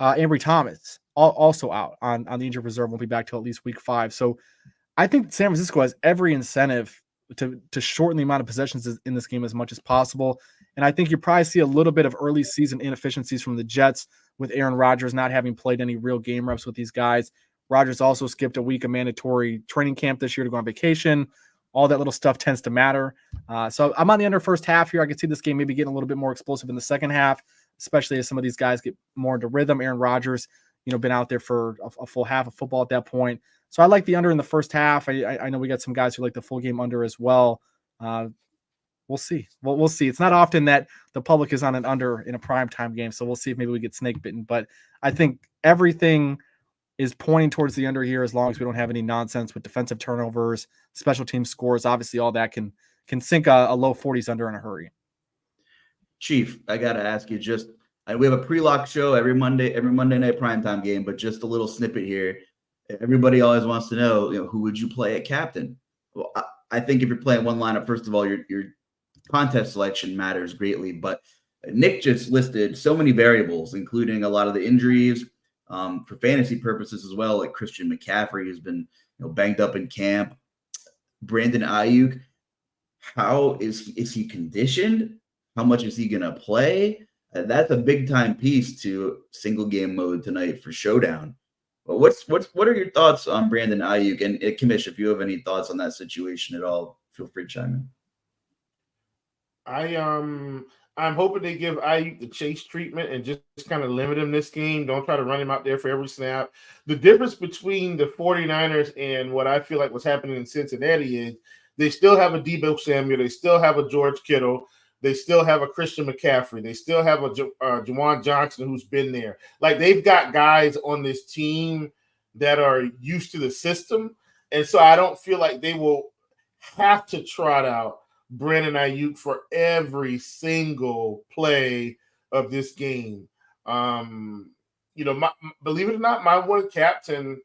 Speaker 3: Ambry Thomas, also out on the injured reserve. Won't be back till at least week 5. So I think San Francisco has every incentive to shorten the amount of possessions in this game as much as possible. And I think you probably see a little bit of early season inefficiencies from the Jets with Aaron Rodgers not having played any real game reps with these guys. Rodgers also skipped a week of mandatory training camp this year to go on vacation. All that little stuff tends to matter. So I'm on the under first half here. I could see this game maybe getting a little bit more explosive in the second half, especially as some of these guys get more into rhythm. Aaron Rodgers, been out there for a full half of football at that point. So I like the under in the first half. I know we got some guys who like the full game under as well. We'll see. We'll see. It's not often that the public is on an under in a primetime game, so we'll see if maybe we get snake bitten. But I think everything is pointing towards the under here as long as we don't have any nonsense with defensive turnovers, special team scores. Obviously, all that can sink a low 40s under in a hurry.
Speaker 1: Chief, I got to ask you we have a pre-lock show every Monday night primetime game, but just a little snippet here. Everybody always wants to know, who would you play at captain? Well, I think if you're playing one lineup, first of all, your contest selection matters greatly, but Nick just listed so many variables, including a lot of the injuries for fantasy purposes as well, like Christian McCaffrey has been banged up in camp. Brandon Ayuk, how is he conditioned? How much is he going to play? That's a big time piece to single game mode tonight for Showdown. But what are your thoughts on Brandon Ayuk? And Kamish, if you have any thoughts on that situation at all, feel free to chime
Speaker 2: in. I'm hoping they give Ayuk the chase treatment and just kind of limit him this game. Don't try to run him out there for every snap. The difference between the 49ers and what I feel like what's happening in Cincinnati is they still have a Deebo Samuel. They still have a George Kittle. They still have a Christian McCaffrey. They still have a Juwan Johnson who's been there. Like, they've got guys on this team that are used to the system. And so I don't feel like they will have to trot out Brandon Ayuk for every single play of this game. Believe it or not, my one captain,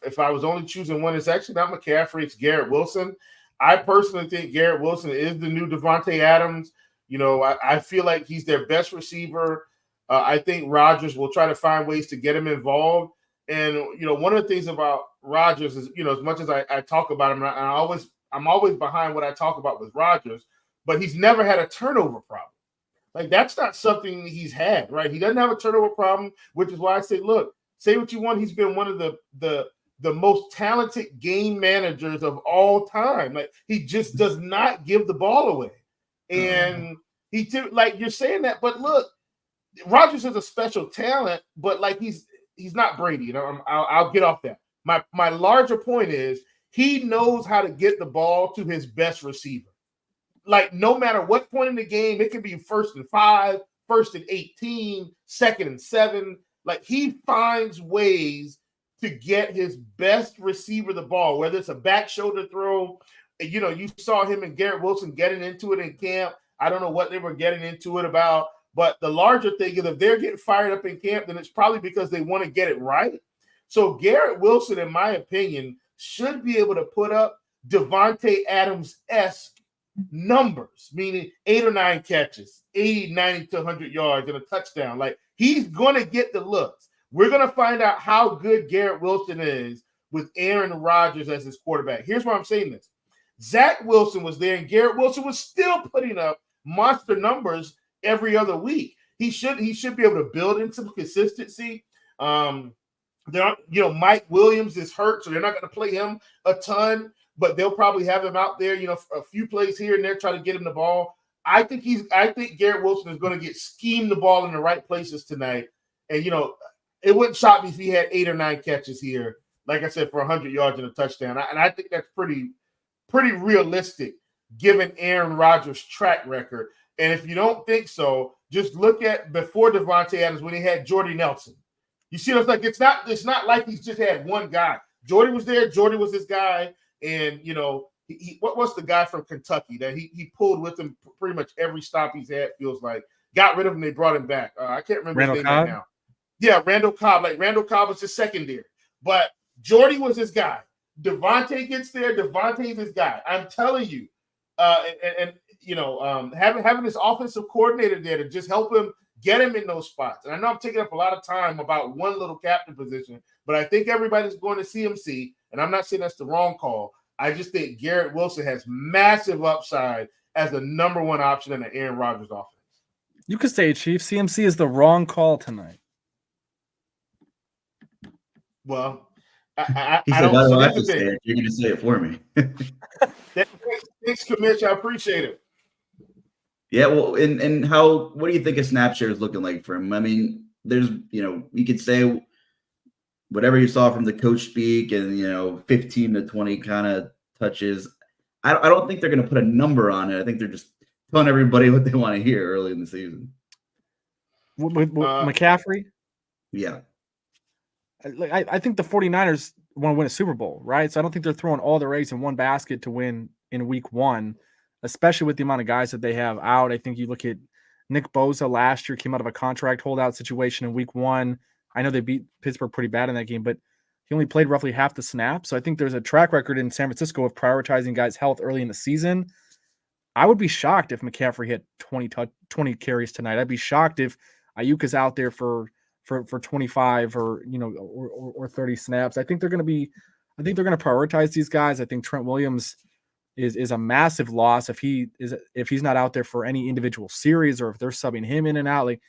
Speaker 2: if I was only choosing one, it's actually not McCaffrey, it's Garrett Wilson. I personally think Garrett Wilson is the new Devontae Adams. I feel like he's their best receiver. I think Rodgers will try to find ways to get him involved. And, one of the things about Rodgers is, as much as I talk about him, and I'm always behind what I talk about with Rodgers, but he's never had a turnover problem. Like, that's not something he's had, right? He doesn't have a turnover problem, which is why I say, look, say what you want. He's been one of the most talented game managers of all time. Like, he just does not give the ball away. And you're saying that, but look, Rodgers is a special talent, but like he's not Brady. I'll get off that. My larger point is he knows how to get the ball to his best receiver. Like, no matter what point in the game, it could be 1st and 5, 1st and 18, 2nd and 7. Like, he finds ways to get his best receiver the ball, whether it's a back shoulder throw. You know, you saw him and Garrett Wilson getting into it in camp. I don't know what they were getting into it about. But the larger thing is, if they're getting fired up in camp, then it's probably because they want to get it right. So Garrett Wilson, in my opinion, should be able to put up Devontae Adams-esque numbers, meaning 8 or 9 catches, 80, 90 to 100 yards and a touchdown. Like, he's going to get the looks. We're going to find out how good Garrett Wilson is with Aaron Rodgers as his quarterback. Here's why I'm saying this. Zach Wilson was there, and Garrett Wilson was still putting up monster numbers every other week. He should be able to build in some consistency. Mike Williams is hurt, so they're not going to play him a ton, but they'll probably have him out there, a few plays here and there, try to get him the ball. I think Garrett Wilson is going to get schemed the ball in the right places tonight. And, it wouldn't shock me if he had 8 or 9 catches here, like I said, for 100 yards and a touchdown. And I think that's pretty realistic given Aaron Rodgers' track record. And if you don't think so, just look at before Devontae Adams when he had Jordy Nelson. You see, it's not like he's just had one guy. Jordy was there. Jordy was this guy. And, what was the guy from Kentucky that he pulled with him pretty much every stop he's had, feels like. Got rid of him, they brought him back. I can't remember his name right now. Yeah, Randall Cobb. Like, Randall Cobb was his secondary. But Jordy was his guy. Devontae gets there. Devontae's his guy. I'm telling you. Having this offensive coordinator there to just help him get him in those spots. And I know I'm taking up a lot of time about one little captain position, but I think everybody's going to CMC, and I'm not saying that's the wrong call. I just think Garrett Wilson has massive upside as the number one option in the Aaron Rodgers offense.
Speaker 3: You could say, Chief, CMC is the wrong call tonight.
Speaker 2: Well,
Speaker 1: I don't have to say it. You're going to say it for me.
Speaker 2: Thanks, Commish. I appreciate it.
Speaker 1: Yeah, well, and what do you think a snap share is looking like for him? I mean, there's, you could say whatever you saw from the coach speak and, 15 to 20 kind of touches. I don't think they're going to put a number on it. I think they're just telling everybody what they want to hear early in the season.
Speaker 3: With McCaffrey?
Speaker 1: Yeah.
Speaker 3: I think the 49ers want to win a Super Bowl, right? So I don't think they're throwing all their eggs in one basket to win in week 1, especially with the amount of guys that they have out. I think you look at Nick Bosa last year, came out of a contract holdout situation in week 1. I know they beat Pittsburgh pretty bad in that game, but he only played roughly half the snaps. So I think there's a track record in San Francisco of prioritizing guys' health early in the season. I would be shocked if McCaffrey hit 20 carries tonight. I'd be shocked if Ayuk is out there for 25 or 30 snaps. I think they're going to prioritize these guys. I think Trent Williams is a massive loss if he's not out there for any individual series or if they're subbing him in and out. Like,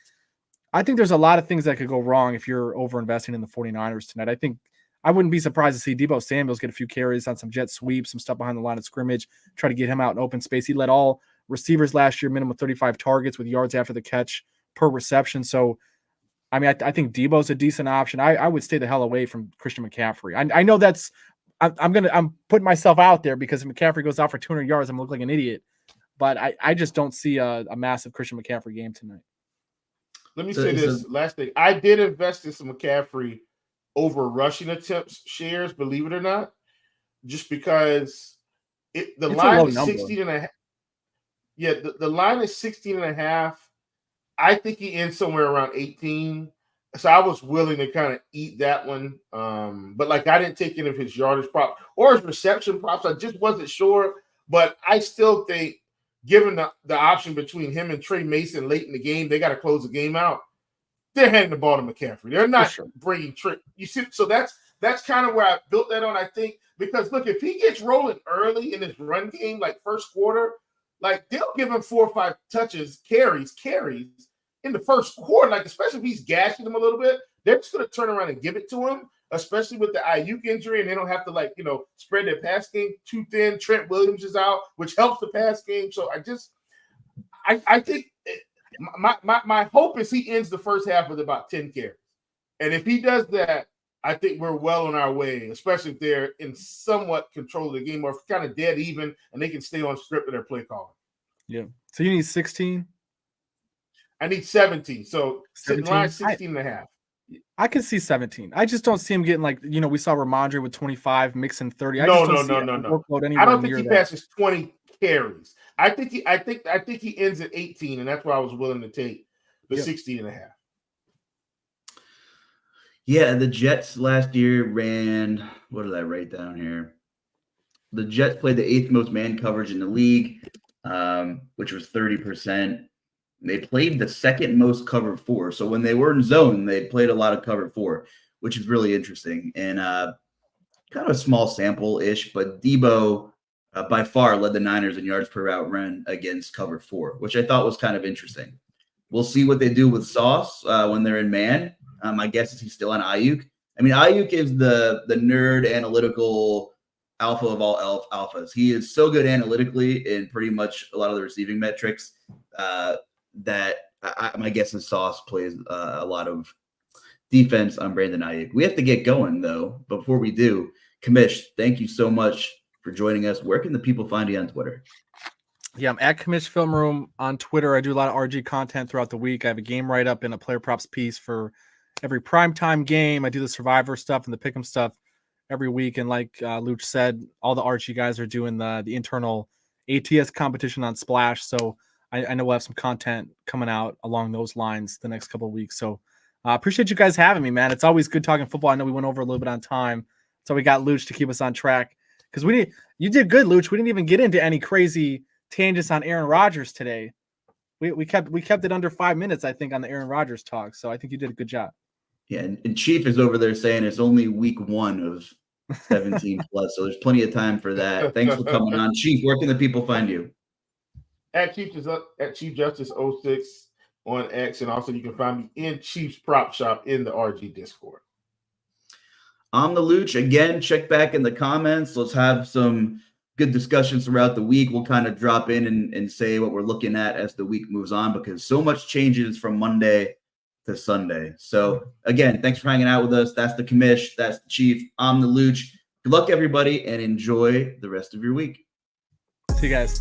Speaker 3: I think there's a lot of things that could go wrong if you're over investing in the 49ers tonight. I think I wouldn't be surprised to see Deebo Samuels get a few carries on some jet sweeps, some stuff behind the line of scrimmage, try to get him out in open space. He led all receivers last year, minimum 35 targets with yards after the catch per reception. So, I mean, I think Deebo's a decent option. I would stay the hell away from Christian McCaffrey. I know that's I'm putting myself out there because if McCaffrey goes out for 200 yards, I'm gonna look like an idiot. But I just don't see a massive Christian McCaffrey game tonight.
Speaker 2: Let me say this last thing. I did invest in some McCaffrey over rushing attempts shares, believe it or not, just because the line is 16.5. Yeah, the line is 16.5. I think he ends somewhere around 18. So I was willing to kind of eat that one. But I didn't take any of his yardage props or his reception props. I just wasn't sure. But I still think, given the option between him and Trey Mason late in the game, they got to close the game out. They're handing the ball to McCaffrey. They're not bringing Trey. You see, so that's kind of where I built that on, I think. Because, look, if he gets rolling early in his run game, like first quarter, they'll give him 4 or 5 carries in the first quarter, especially if he's gashing them a little bit, they're just going to turn around and give it to him, especially with the Ayuk injury, and they don't have to, spread their pass game too thin. Trent Williams is out, which helps the pass game. So I think my hope is he ends the first half with about 10 carries. And if he does that, I think we're well on our way, especially if they're in somewhat control of the game or kind of dead even and they can stay on script with their play calling.
Speaker 3: Yeah. So you need 16?
Speaker 2: I need 17. So
Speaker 3: 17?
Speaker 2: sitting line 16 and a half.
Speaker 3: I can see 17. I just don't see him getting like, we saw Ramondre with 25, mixing 30.
Speaker 2: No.
Speaker 3: Workload
Speaker 2: I don't think
Speaker 3: near
Speaker 2: he
Speaker 3: that.
Speaker 2: passes 20 carries. I think he ends at 18, and that's why I was willing to take the 16 and a half.
Speaker 1: Yeah, the Jets last year ran, what did I write down here? The Jets played the 8th most man coverage in the league, which was 30%. They played the 2nd most cover 4. So when they were in zone, they played a lot of cover 4, which is really interesting. And kind of a small sample-ish, but Debo by far led the Niners in yards per route run against cover 4, which I thought was kind of interesting. We'll see what they do with Sauce when they're in man. My guess is he's still on Ayuk. I mean, Ayuk is the nerd analytical alpha of all alphas. He is so good analytically in pretty much a lot of the receiving metrics that my guess is Sauce plays a lot of defense on Brandon Ayuk. We have to get going, though. Before we do, Commish, thank you so much for joining us. Where can the people find you on Twitter?
Speaker 3: Yeah, I'm at Commish Film Room on Twitter. I do a lot of RG content throughout the week. I have a game write-up and a player props piece for every primetime game. I do the Survivor stuff and the Pick'em stuff every week. And like Luch said, all the RG guys are doing the internal ATS competition on Splash. So I know we'll have some content coming out along those lines the next couple of weeks. So I appreciate you guys having me, man. It's always good talking football. I know we went over a little bit on time. So we got Luch to keep us on track. Because you did good, Luch. We didn't even get into any crazy tangents on Aaron Rodgers today. We kept it under 5 minutes, I think, on the Aaron Rodgers talk. So I think you did a good job.
Speaker 1: Yeah, and Chief is over there saying it's only week 1 of 17 plus, so there's plenty of time for that. Thanks for coming on. Chief, where can the people find you?
Speaker 2: At Chief Justice 06 on X, and also you can find me in Chief's Prop Shop in the RG Discord.
Speaker 1: I'm the Luch. Again, check back in the comments. Let's have some good discussions throughout the week. We'll kind of drop in and say what we're looking at as the week moves on, because so much changes from Monday to Sunday. So again, thanks for hanging out with us. That's the Commish. That's the Chief. I'm the Luch. Good luck, everybody, and enjoy the rest of your week.
Speaker 3: See you guys.